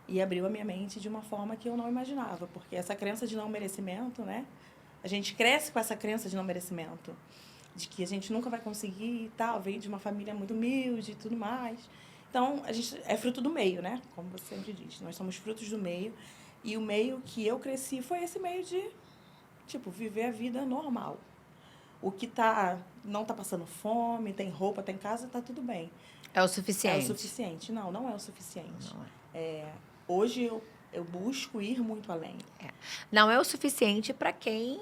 e abriu a minha mente de uma forma que eu não imaginava. Porque essa crença de não merecimento, né? A gente cresce com essa crença de não merecimento. De que a gente nunca vai conseguir e tal, veio de uma família muito humilde e tudo mais. Então, a gente é fruto do meio, né? Como você sempre diz, nós somos frutos do meio. E o meio que eu cresci foi esse meio de, tipo, viver a vida normal. O que não tá passando fome, tem roupa, tem casa, tá tudo bem. É o suficiente. É o suficiente. Não é o suficiente. Não é. Hoje eu busco ir muito além. Não é o suficiente para quem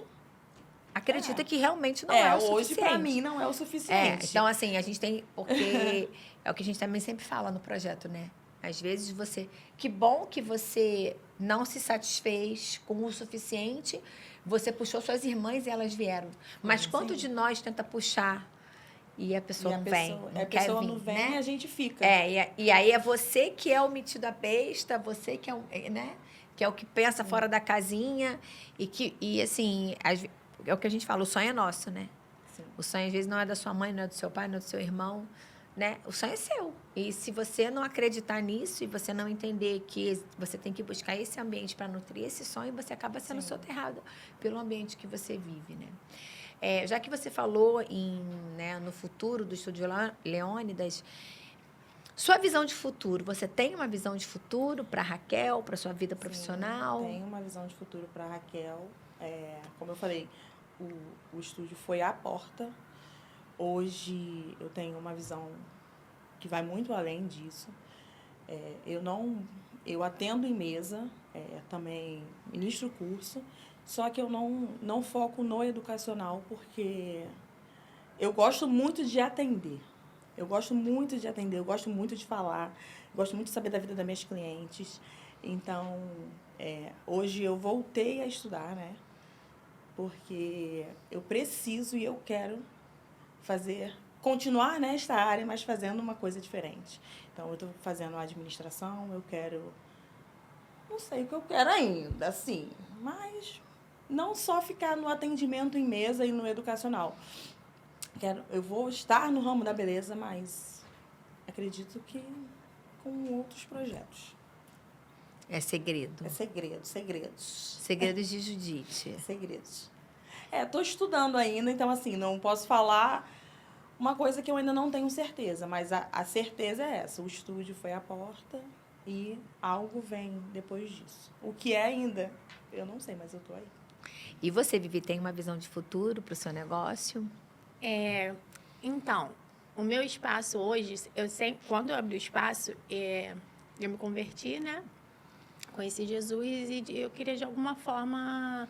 acredita que realmente não é o suficiente. Hoje, para mim, não é o suficiente. Então, assim, a gente tem... Porque é o que a gente também sempre fala no projeto, né? Às vezes você... Que bom que você não se satisfez com o suficiente, você puxou suas irmãs e elas vieram. Mas quanto de nós tenta puxar e a pessoa não vem? A pessoa não vem, né? E a gente fica. E aí é você que é o metido à besta, você que é, né? Que é o que pensa fora da casinha e assim... É o que a gente fala, o sonho é nosso, né? Sim. O sonho, às vezes, não é da sua mãe, não é do seu pai, não é do seu irmão, né? O sonho é seu. E se você não acreditar nisso e você não entender que você tem que buscar esse ambiente para nutrir esse sonho, você acaba sendo soterrado pelo ambiente que você vive, né? Já que você falou no futuro do Estúdio Leônidas, sua visão de futuro, você tem uma visão de futuro para a Raquel, para sua vida profissional? Tenho uma visão de futuro para a Raquel. Como eu falei, o estúdio foi a porta. Hoje eu tenho uma visão que vai muito além disso. Eu atendo em mesa, também ministro curso, só que eu não foco no educacional, porque eu gosto muito de atender. Eu gosto muito de falar, gosto muito de saber da vida das minhas clientes. Então, hoje eu voltei a estudar, né? Porque eu preciso e eu quero continuar nesta área, mas fazendo uma coisa diferente. Então, eu estou fazendo administração, eu quero... Não sei o que eu quero ainda, assim, mas não só ficar no atendimento em mesa e no educacional. Eu vou estar no ramo da beleza, mas acredito que com outros projetos. É segredo. Segredos. Segredos de Judite. Segredos. Estou estudando ainda, então, assim, não posso falar uma coisa que eu ainda não tenho certeza, mas a certeza é essa. O estúdio foi a porta e algo vem depois disso. O que é ainda, eu não sei, mas eu estou aí. E você, Vivi, tem uma visão de futuro para o seu negócio? Então, o meu espaço hoje, quando eu abri o espaço, eu me converti, né? Conheci Jesus e eu queria, de alguma forma,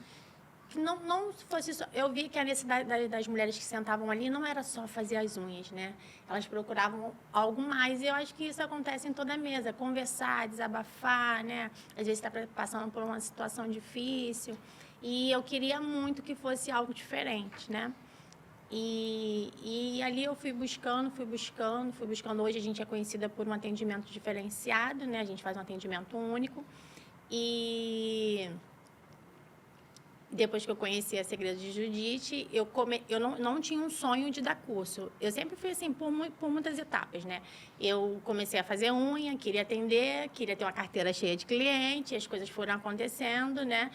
que não fosse só... Eu vi que a necessidade das mulheres que sentavam ali não era só fazer as unhas, né? Elas procuravam algo mais e eu acho que isso acontece em toda a mesa. Conversar, desabafar, né? Às vezes está passando por uma situação difícil. E eu queria muito que fosse algo diferente, né? E ali eu fui buscando. Hoje a gente é conhecida por um atendimento diferenciado, né? A gente faz um atendimento único. E depois que eu conheci a Segredos de Judite, eu não tinha um sonho de dar curso. Eu sempre fui assim, por muitas etapas, né? Eu comecei a fazer unha, queria atender, queria ter uma carteira cheia de clientes, as coisas foram acontecendo, né?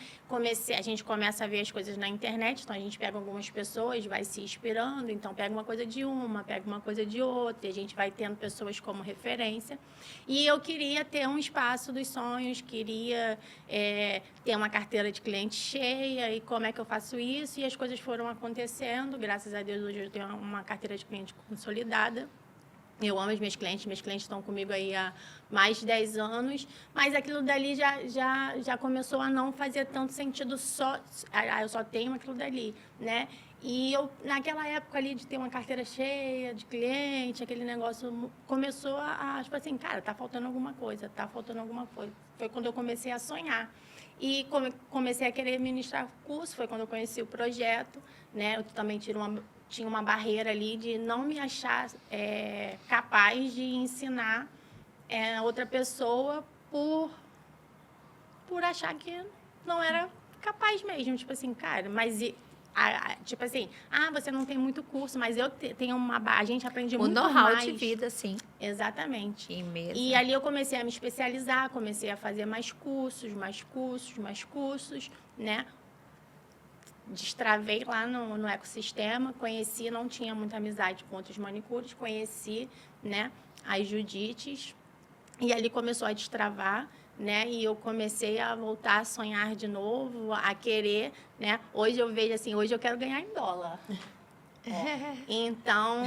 A gente começa a ver as coisas na internet, então a gente pega algumas pessoas, vai se inspirando, então pega uma coisa de uma, pega uma coisa de outra, e a gente vai tendo pessoas como referência. E eu queria ter um espaço dos sonhos, queria ter uma carteira de clientes cheia, e como é que eu faço isso? E as coisas foram acontecendo, graças a Deus hoje eu tenho uma carteira de cliente consolidada. Eu amo as minhas clientes estão comigo aí há mais de 10 anos, mas aquilo dali já começou a não fazer tanto sentido eu só tenho aquilo dali, né? E eu, naquela época ali de ter uma carteira cheia de cliente, aquele negócio começou tipo assim, cara, tá faltando alguma coisa. Foi quando eu comecei a sonhar. E comecei a querer ministrar curso, foi quando eu conheci o projeto, né? Eu também tinha uma barreira ali de não me achar capaz de ensinar outra pessoa por achar que não era capaz mesmo. Tipo assim, cara, mas... tipo assim, você não tem muito curso, mas eu tenho a gente aprende muito mais. O know-how de vida, sim. Exatamente. E mesmo. E ali eu comecei a me especializar, comecei a fazer mais cursos, né? Destravei lá no ecossistema, conheci, não tinha muita amizade com outros manicures, conheci, né, as Judites, e ali começou a destravar, né, e eu comecei a voltar a sonhar de novo, a querer, né, hoje eu vejo assim, hoje eu quero ganhar em dólar. Então,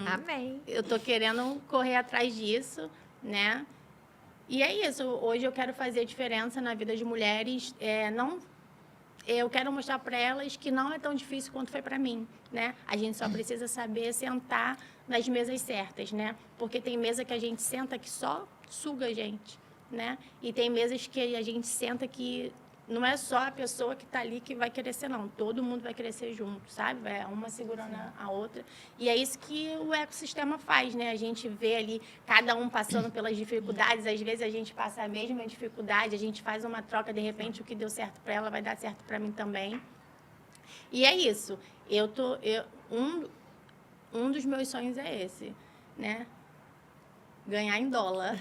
Amém. eu tô querendo correr atrás disso, né, e é isso, hoje eu quero fazer diferença na vida de mulheres, eu quero mostrar para elas que não é tão difícil quanto foi para mim, né? A gente só precisa saber sentar nas mesas certas, né? Porque tem mesa que a gente senta que só suga a gente, né? E tem mesas que a gente senta que não é só a pessoa que está ali que vai crescer, não. Todo mundo vai crescer junto, sabe? Vai uma segurando a outra. E é isso que o ecossistema faz, né? A gente vê ali cada um passando pelas dificuldades. Às vezes a gente passa a mesma dificuldade, a gente faz uma troca, de repente o que deu certo para ela vai dar certo para mim também. E é isso. Um dos meus sonhos é esse, né? Ganhar em dólar.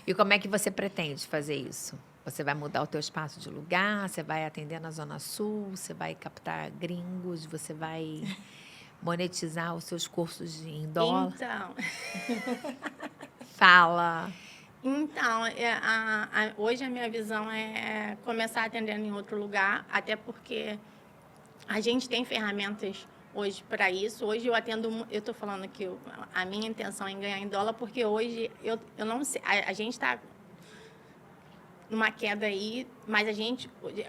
E como é que você pretende fazer isso? Você vai mudar o teu espaço de lugar? Você vai atender na Zona Sul? Você vai captar gringos? Você vai monetizar os seus cursos em dólar? Então... Fala. Então, hoje a minha visão é começar atendendo em outro lugar, até porque a gente tem ferramentas hoje para isso. Hoje eu atendo, eu estou falando que a minha intenção é ganhar em dólar, porque hoje eu não sei, a gente está numa queda aí, mas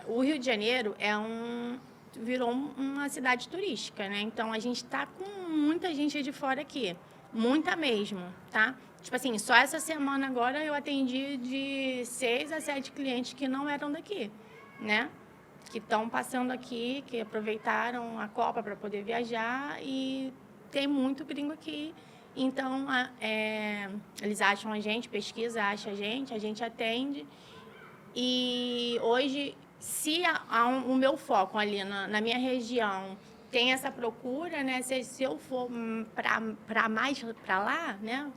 o Rio de Janeiro virou uma cidade turística, né? Então a gente está com muita gente de fora aqui, muita mesmo, tá? Tipo assim, só essa semana agora eu atendi de 6 a 7 clientes que não eram daqui, né? Que estão passando aqui, que aproveitaram a Copa para poder viajar, e tem muito gringo aqui. Então, eles acham a gente, acha a gente atende. E hoje, se o meu foco ali na minha região tem essa procura, né? Se eu for para mais para lá, né?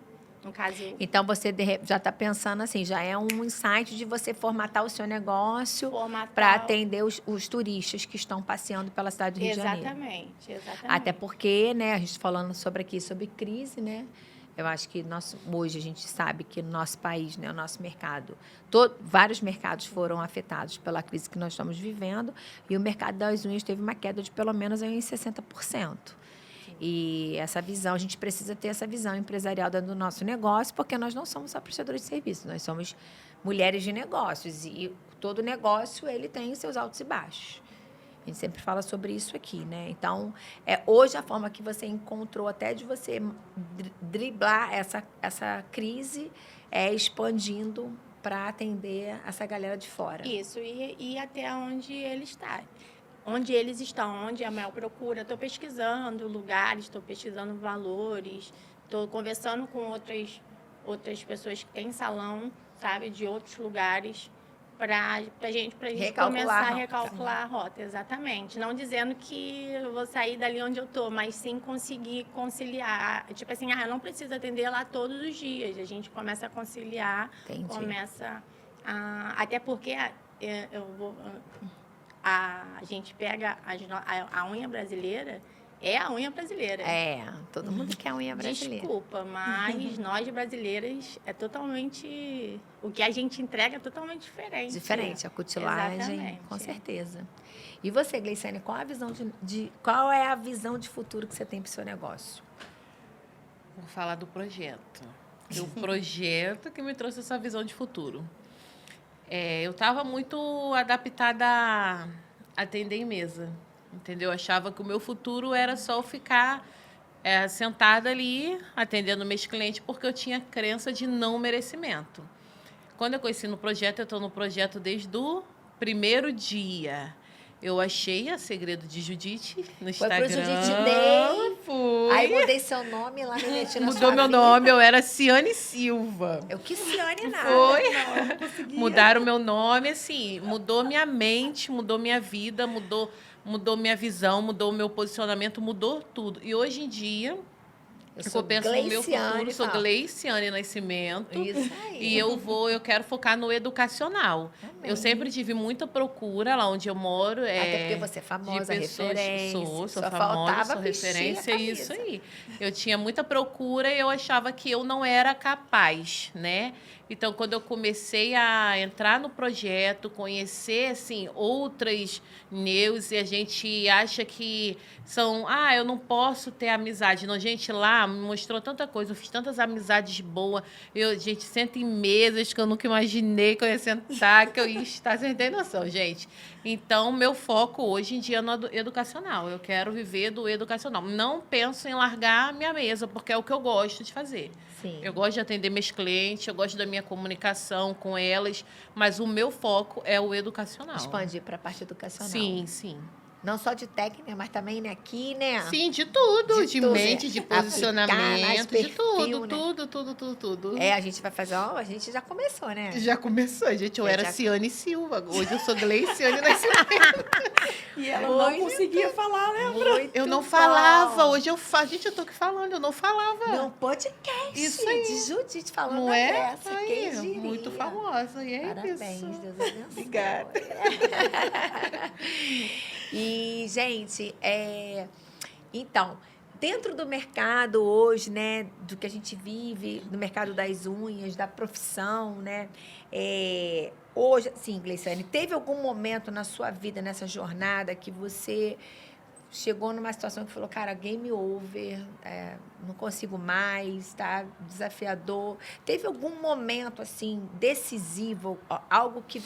No caso... Então, você já está pensando assim, já é um insight de você formatar o seu negócio para atender os turistas que estão passeando pela cidade do Rio de Janeiro. Exatamente. Até porque, né, a gente falando sobre crise, né? Eu acho que hoje a gente sabe que no nosso país, né, o nosso mercado, vários mercados foram afetados pela crise que nós estamos vivendo, e o mercado das unhas teve uma queda de pelo menos em 60%. E essa visão, a gente precisa ter essa visão empresarial dentro do nosso negócio, porque nós não somos só prestadores de serviço, nós somos mulheres de negócios, e todo negócio ele tem os seus altos e baixos. A gente sempre fala sobre isso aqui, né? Então, hoje a forma que você encontrou até de você driblar essa crise é expandindo para atender essa galera de fora. Isso, e até onde ele está. Onde eles estão, onde a maior procura. Estou pesquisando lugares, estou pesquisando valores, estou conversando com outras pessoas que têm salão, sabe, de outros lugares, para a gente começar a recalcular a rota, exatamente. Não dizendo que eu vou sair dali onde eu estou, mas sim conseguir conciliar. Tipo assim, eu não preciso atender lá todos os dias. A gente começa a conciliar, começa a... Até porque a gente pega a unha brasileira, é a unha brasileira. Todo mundo quer a unha brasileira. Desculpa, mas nós brasileiras é totalmente... O que a gente entrega é totalmente diferente. Diferente, a cutilagem, exatamente, com certeza. E você, Gleiciane, qual é a visão de futuro que você tem para o seu negócio? Vou falar do projeto. E o projeto que me trouxe essa visão de futuro. Eu estava muito adaptada a atender em mesa, entendeu? Eu achava que o meu futuro era só eu ficar sentada ali, atendendo meus clientes, porque eu tinha crença de não merecimento. Quando eu conheci no projeto, eu estou no projeto desde o primeiro dia. Eu achei a Segredo de Judite no Foi Instagram. pro Judite Day. Fui. Aí mudei seu nome lá, me meti na Mudou sua meu vida. nome, eu era Ciane Silva. Eu que Ciane nada. Foi. Não conseguia. Mudaram meu nome, assim, mudou minha mente, mudou minha vida, mudou minha visão, mudou o meu posicionamento, mudou tudo. E hoje em dia, Eu eu penso no meu Gleiciane, futuro, sou fala. Gleiciane Nascimento. Isso aí. E eu quero focar no educacional. Amém. Eu sempre tive muita procura lá onde eu moro. Até porque você é famosa, de pessoas, referência. Sou Só famosa, faltava sou vestir a referência, camisa. isso aí. Eu tinha muita procura e eu achava que eu não era capaz, né? Então, quando eu comecei a entrar no projeto, conhecer, assim, outras neus, e a gente acha que são... eu não posso ter amizade. Não, gente, lá me mostrou tanta coisa, eu fiz tantas amizades boas. A gente senta em mesas que eu nunca imaginei que eu ia sentar, que eu ia estar, sem ter noção, gente. Então, meu foco hoje em dia é no educacional. Eu quero viver do educacional. Não penso em largar a minha mesa, porque é o que eu gosto de fazer. Sim. Eu gosto de atender meus clientes, eu gosto da minha comunicação com elas, mas o meu foco é o educacional. Expandir para a parte educacional. Sim, sim. Não só de técnica, mas também né, aqui, né? Sim, de tudo. De tudo, mente, né? de Aplicar mais posicionamento, de perfil, tudo, né? tudo. A gente vai fazer, a gente já começou, né? Já começou, gente. Eu É, era já- Ciane Silva. Hoje eu sou Gleiciane Nascimento. E ela não Muito conseguia falar, né? Muito Eu não bom. falava. Hoje eu falo. Gente, eu tô aqui falando, eu não falava. Num podcast Isso aí. de Judite falando Não da é? Grécia, Aí, quem diria? muito famosa. E é Parabéns, isso. Deus abençoe. Obrigada. E, gente, então, dentro do mercado hoje, né, do que a gente vive, do mercado das unhas, da profissão, né, hoje, sim, Gleiciane, teve algum momento na sua vida, nessa jornada, que você chegou numa situação que falou, cara, game over, não consigo mais, tá desafiador. Teve algum momento, assim, decisivo, algo que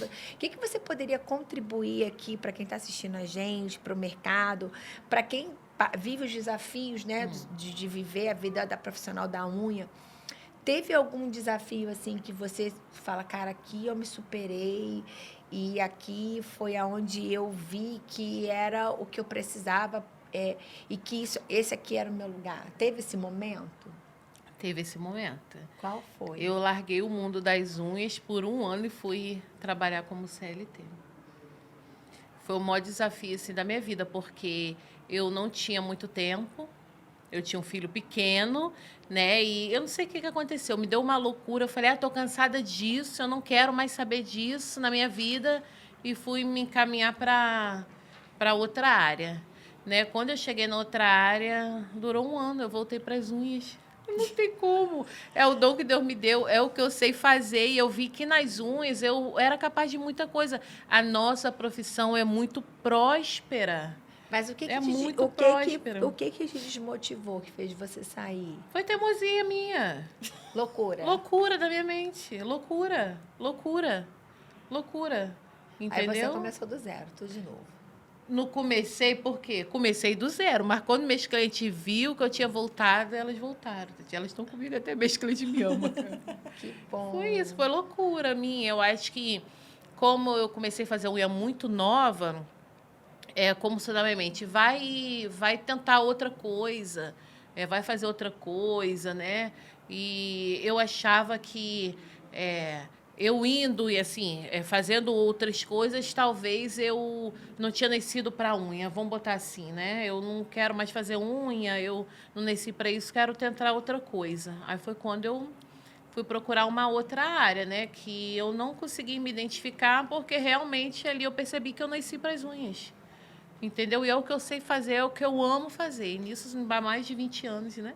você poderia contribuir aqui para quem está assistindo a gente, para o mercado, para quem vive os desafios, né, de viver a vida da profissional da unha? Teve algum desafio, assim, que você fala, cara, aqui eu me superei e aqui foi aonde eu vi que era o que eu precisava e que esse aqui era o meu lugar? Teve esse momento? Teve esse momento. Qual foi? Eu larguei o mundo das unhas por 1 ano e fui trabalhar como CLT. Foi o maior desafio assim, da minha vida, porque eu não tinha muito tempo, eu tinha um filho pequeno, né? E eu não sei o que aconteceu, me deu uma loucura. Eu falei, tô cansada disso, eu não quero mais saber disso na minha vida. E fui me encaminhar para outra área. Né? Quando eu cheguei na outra área, durou 1 ano, eu voltei para as unhas. Não tem como. É o dom que Deus me deu, é o que eu sei fazer. E eu vi que nas unhas eu era capaz de muita coisa. A nossa profissão é muito próspera. Mas o que É te, muito o próspero. que te desmotivou, que fez você sair? Foi teimosia minha. Loucura. Loucura da minha mente. Loucura. Entendeu? Aí você começou do zero, tudo de novo. Não comecei por quê? Comecei do zero, mas quando meus clientes viu que eu tinha voltado, elas voltaram. Elas estão comigo até, meus clientes me amam. Que bom. Foi isso, foi loucura minha. Eu acho que, como eu comecei a fazer unha muito nova, como se na minha mente, vai tentar outra coisa, vai fazer outra coisa, né? E eu achava que eu indo e assim, fazendo outras coisas, talvez eu não tinha nascido para unha, vamos botar assim, né? Eu não quero mais fazer unha, eu não nasci para isso, quero tentar outra coisa. Aí foi quando eu fui procurar uma outra área, né? Que eu não consegui me identificar, porque realmente ali eu percebi que eu nasci para as unhas. Entendeu? E é o que eu sei fazer, é o que eu amo fazer. E nisso há mais de 20 anos, né?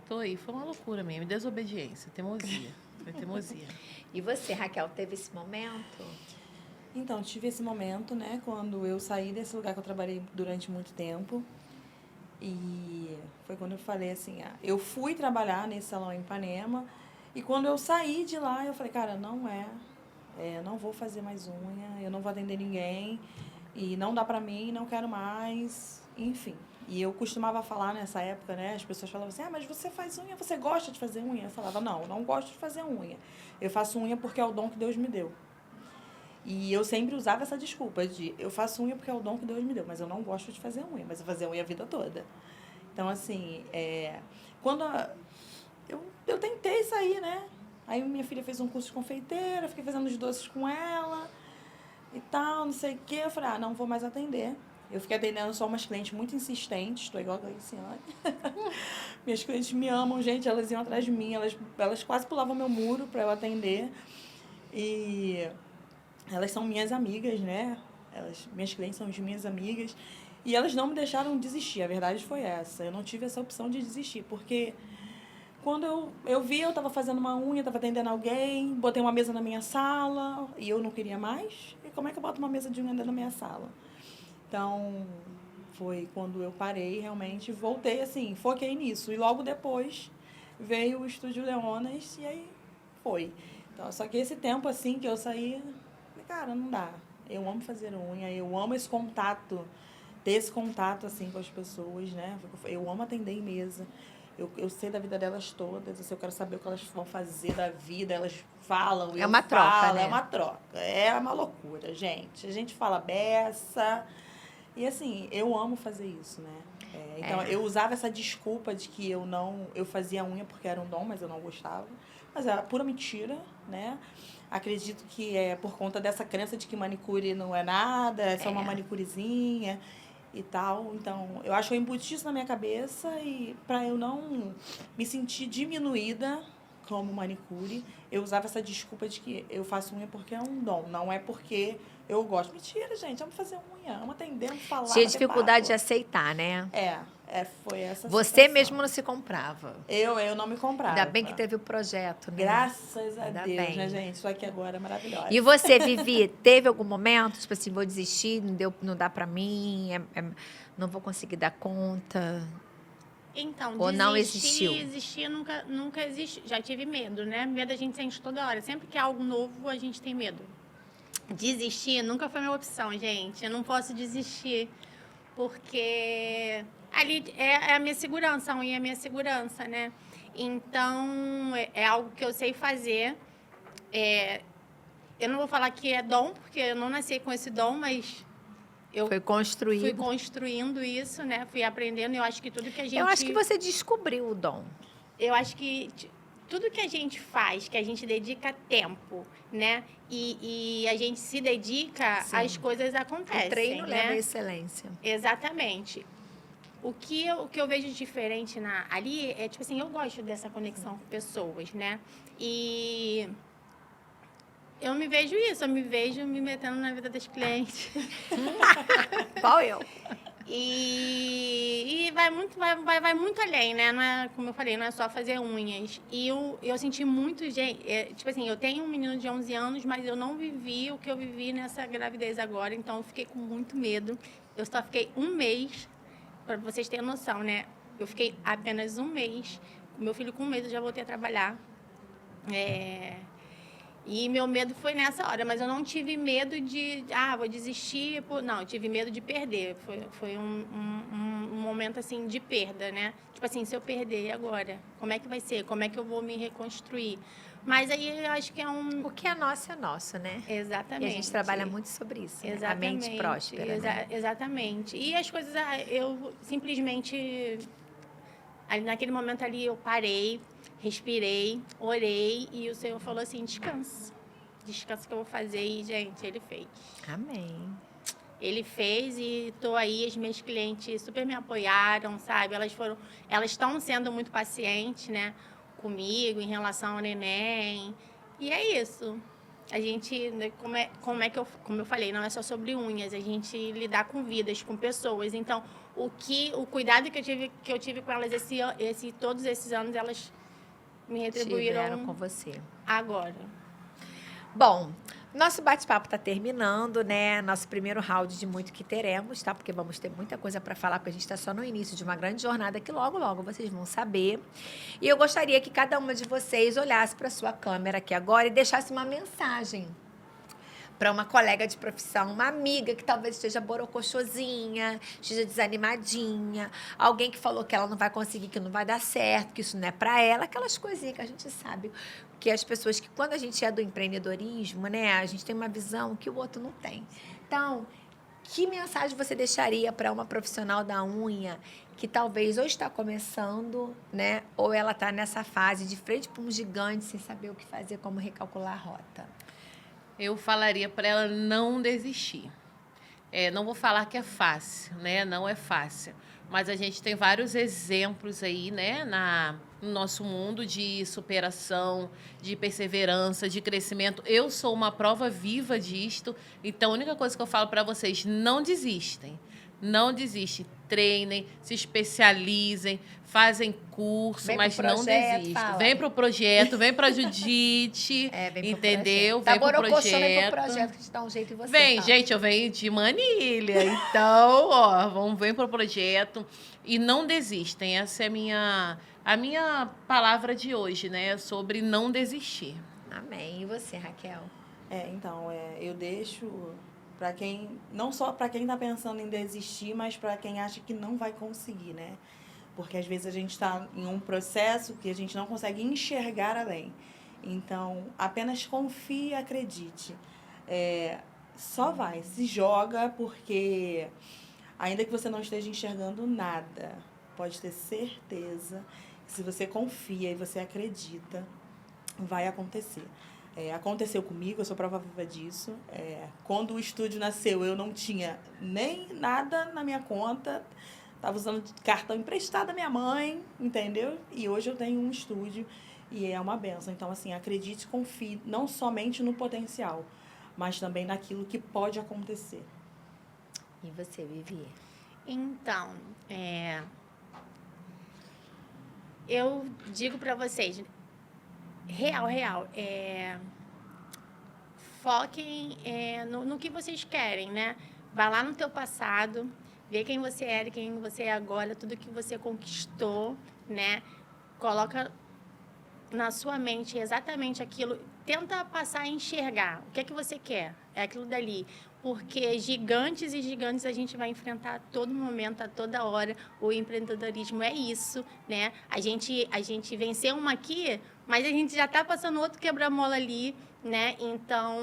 Tô aí. Foi uma loucura mesmo. Desobediência, teimosia. Foi teimosia. E você, Raquel, teve esse momento? Então, tive esse momento, né? Quando eu saí desse lugar que eu trabalhei durante muito tempo. E Foi quando eu falei assim, eu fui trabalhar nesse salão em Ipanema, e quando eu saí de lá, eu falei, cara, não vou fazer mais unha, eu não vou atender ninguém, e não dá pra mim, não quero mais, enfim. E eu costumava falar nessa época, né, as pessoas falavam assim, mas você faz unha, você gosta de fazer unha? Eu falava, não gosto de fazer unha. Eu faço unha porque é o dom que Deus me deu. E eu sempre usava essa desculpa de, eu faço unha porque é o dom que Deus me deu, mas eu não gosto de fazer unha, mas eu fazia unha a vida toda. Então, assim, eu tentei sair, né? Aí minha filha fez um curso de confeiteira, fiquei fazendo os doces com ela e tal, não sei o quê. Eu falei, não vou mais atender. Eu fiquei atendendo só umas clientes muito insistentes, estou igual a Gleiciane. Minhas clientes me amam, gente, elas iam atrás de mim, elas quase pulavam meu muro para eu atender. E elas são minhas amigas, né? Minhas clientes são minhas amigas. E elas não me deixaram desistir, a verdade foi essa. Eu não tive essa opção de desistir, porque quando eu vi, eu estava fazendo uma unha, estava atendendo alguém, botei uma mesa na minha sala e eu não queria mais. E como é que eu boto uma mesa de unha dentro da minha sala? Então, foi quando eu parei, realmente, voltei assim, foquei nisso. E logo depois veio o Estúdio Leonas e aí foi. Então, só que esse tempo, assim, que eu saí, falei, cara, não dá. Eu amo fazer unha, eu amo esse contato, ter esse contato, assim, com as pessoas, né? Eu amo atender em mesa. Eu sei da vida delas todas, assim, eu quero saber o que elas vão fazer da vida, elas falam, É uma troca, né? É uma troca, é uma loucura, gente. A gente fala beça, e assim, eu amo fazer isso, né? Então, eu usava essa desculpa de que eu fazia unha porque era um dom, mas eu não gostava. Mas era pura mentira, né? Acredito que é por conta dessa crença de que manicure não é nada, é só uma manicurezinha e tal. Então, eu acho que eu embuti isso na minha cabeça e para eu não me sentir diminuída como manicure, eu usava essa desculpa de que eu faço unha porque é um dom, não é porque eu gosto. Mentira, gente, amo fazer unha, amo atender, amo falar. Tinha dificuldade de papo. aceitar, né? Foi essa Você situação. mesmo não se comprava. Eu não me comprava. Ainda bem que teve o projeto, né? Graças a Ainda Deus, bem. né, gente? Isso aqui agora é maravilhoso. E você, Vivi, teve algum momento, tipo assim, vou desistir, não dá pra mim, não vou conseguir dar conta? Então, Ou não existiu? Existir nunca existiu. Já tive medo, né? Medo a gente sente toda hora. Sempre que é algo novo, a gente tem medo. Desistir nunca foi minha opção, gente. Eu não posso desistir, porque ali é a minha segurança, a unha é a minha segurança, né? Então, é algo que eu sei fazer. Eu não vou falar que é dom, porque eu não nasci com esse dom, mas eu Foi construído. fui construindo isso, né? Fui aprendendo. Eu acho que tudo que a gente... Eu acho que você descobriu o dom. Eu acho que tudo que a gente faz, que a gente dedica tempo, né? E a gente se dedica, Sim. as coisas acontecem, O treino né? leva à excelência. Exatamente. O que eu vejo diferente ali é, tipo assim, eu gosto dessa conexão com pessoas, né? E eu me vejo isso, eu me vejo me metendo na vida das clientes. Qual eu? E vai muito além, né? Não é, como eu falei, não é só fazer unhas. E eu senti muito, gente... tipo assim, eu tenho um menino de 11 anos, mas eu não vivi o que eu vivi nessa gravidez agora. Então, eu fiquei com muito medo. Eu só fiquei um mês, para vocês terem noção, né? Eu fiquei apenas um mês. Meu filho com um mês, eu já voltei a trabalhar. E meu medo foi nessa hora, mas eu não tive medo de, vou desistir. Não, eu tive medo de perder. Foi um momento, assim, de perda, né? Tipo assim, se eu perder, e agora? Como é que vai ser? Como é que eu vou me reconstruir? Mas aí eu acho que é um... O que é nosso, né? Exatamente. E a gente trabalha muito sobre isso, né? A mente próspera, né? Exatamente. E as coisas, eu simplesmente... Ali, naquele momento ali, eu parei, respirei, orei e o Senhor falou assim, descansa. Descansa que eu vou fazer. E, gente, Ele fez. Amém. Ele fez e estou aí, as minhas clientes super me apoiaram, sabe? Elas estão sendo muito pacientes, né? Comigo, em relação ao neném. E é isso. A gente, como eu falei, não é só sobre unhas, a gente lidar com vidas, com pessoas. Então, o cuidado que eu tive com elas todos esses anos, elas me retribuíram Tiveram com você. agora. Bom, Nosso bate-papo está terminando, né? Nosso primeiro round de muito que teremos, tá? Porque vamos ter muita coisa para falar, porque a gente está só no início de uma grande jornada que logo, logo vocês vão saber. E eu gostaria que cada uma de vocês olhasse para sua câmera aqui agora e deixasse uma mensagem para uma colega de profissão, uma amiga que talvez esteja borocochosinha, esteja desanimadinha, alguém que falou que ela não vai conseguir, que não vai dar certo, que isso não é para ela, aquelas coisinhas que a gente sabe que as pessoas que quando a gente é do empreendedorismo, né, a gente tem uma visão que o outro não tem. Então, que mensagem você deixaria para uma profissional da unha que talvez ou está começando, né, ou ela está nessa fase de frente para um gigante sem saber o que fazer, como recalcular a rota? Eu falaria para ela não desistir. Não vou falar que é fácil, né? Não é fácil. Mas a gente tem vários exemplos aí, né, no nosso mundo de superação, de perseverança, de crescimento. Eu sou uma prova viva disto. Então, a única coisa que eu falo para vocês, não desistem. Não desistem. Treinem, se especializem, fazem curso, mas não desistam. Vem para o projeto, vem para a Judite, entendeu? Tá vem para o projeto. Pro projeto que te dá um jeito em você. Vem, tá? gente, eu venho de Manilha, então, ó, vem para o projeto e não desistem. Essa é a minha palavra de hoje, né? Sobre não desistir. Amém. E você, Raquel? Então, eu deixo para quem, não só para quem está pensando em desistir, mas para quem acha que não vai conseguir, né? Porque às vezes a gente está em um processo que a gente não consegue enxergar além. Então, apenas confie e acredite. Só vai, se joga, porque ainda que você não esteja enxergando nada, pode ter certeza que se você confia e você acredita, vai acontecer. Aconteceu comigo, eu sou prova viva disso. Quando o estúdio nasceu, eu não tinha nem nada na minha conta. Estava usando cartão emprestado da minha mãe, entendeu? E hoje eu tenho um estúdio e é uma benção. Então, assim, acredite, confie não somente no potencial, mas também naquilo que pode acontecer. E você, Vivi? Então, eu digo para vocês, real, foquem no que vocês querem, né? Vai lá no teu passado, vê quem você era, quem você é agora, tudo que você conquistou, né? Coloca na sua mente exatamente aquilo, tenta passar a enxergar o que é que você quer, é aquilo dali. Porque gigantes e gigantes a gente vai enfrentar a todo momento, a toda hora. O empreendedorismo é isso, né? A gente venceu uma aqui, mas a gente já está passando outro quebra-mola ali, né? Então,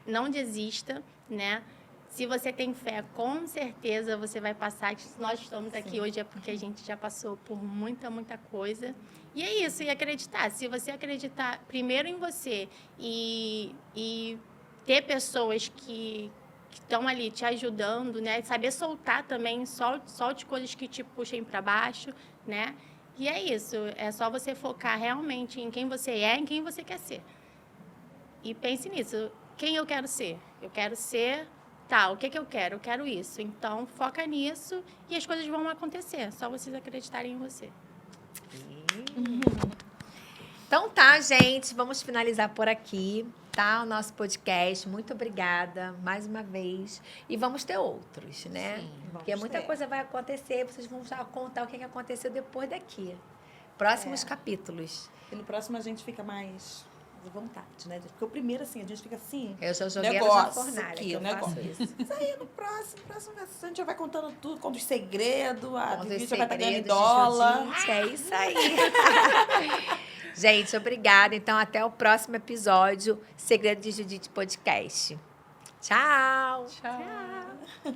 não desista, né? Se você tem fé, com certeza você vai passar. Se nós estamos aqui hoje é porque a gente já passou por muita, muita coisa. E é isso, e acreditar. Se você acreditar primeiro em você e ter pessoas que estão ali te ajudando, né? Saber soltar também, solte coisas que te puxem para baixo, né? E é isso, é só você focar realmente em quem você é, em quem você quer ser. E pense nisso, quem eu quero ser? Eu quero ser tal, o que eu quero? Eu quero isso. Então, foca nisso e as coisas vão acontecer, só vocês acreditarem em você. Então tá, gente, vamos finalizar por aqui, tá? O nosso podcast. Muito obrigada mais uma vez. E vamos ter outros, né? Sim, porque muita coisa vai acontecer, vocês vão já contar o que aconteceu depois daqui. Próximos capítulos. E no próximo a gente fica mais à vontade, né? Porque o primeiro, assim, a gente fica assim... Eu já joguei negócio, ela na fornalha, aqui, que eu faço isso. Isso aí, no próximo a gente já vai contando tudo, conta os segredos, a Conta os Vivi já vai estar ganhando em segredos de dólar. Judite, é isso aí. Gente, obrigada. Então, até o próximo episódio, Segredo de Judite Podcast. Tchau! Tchau.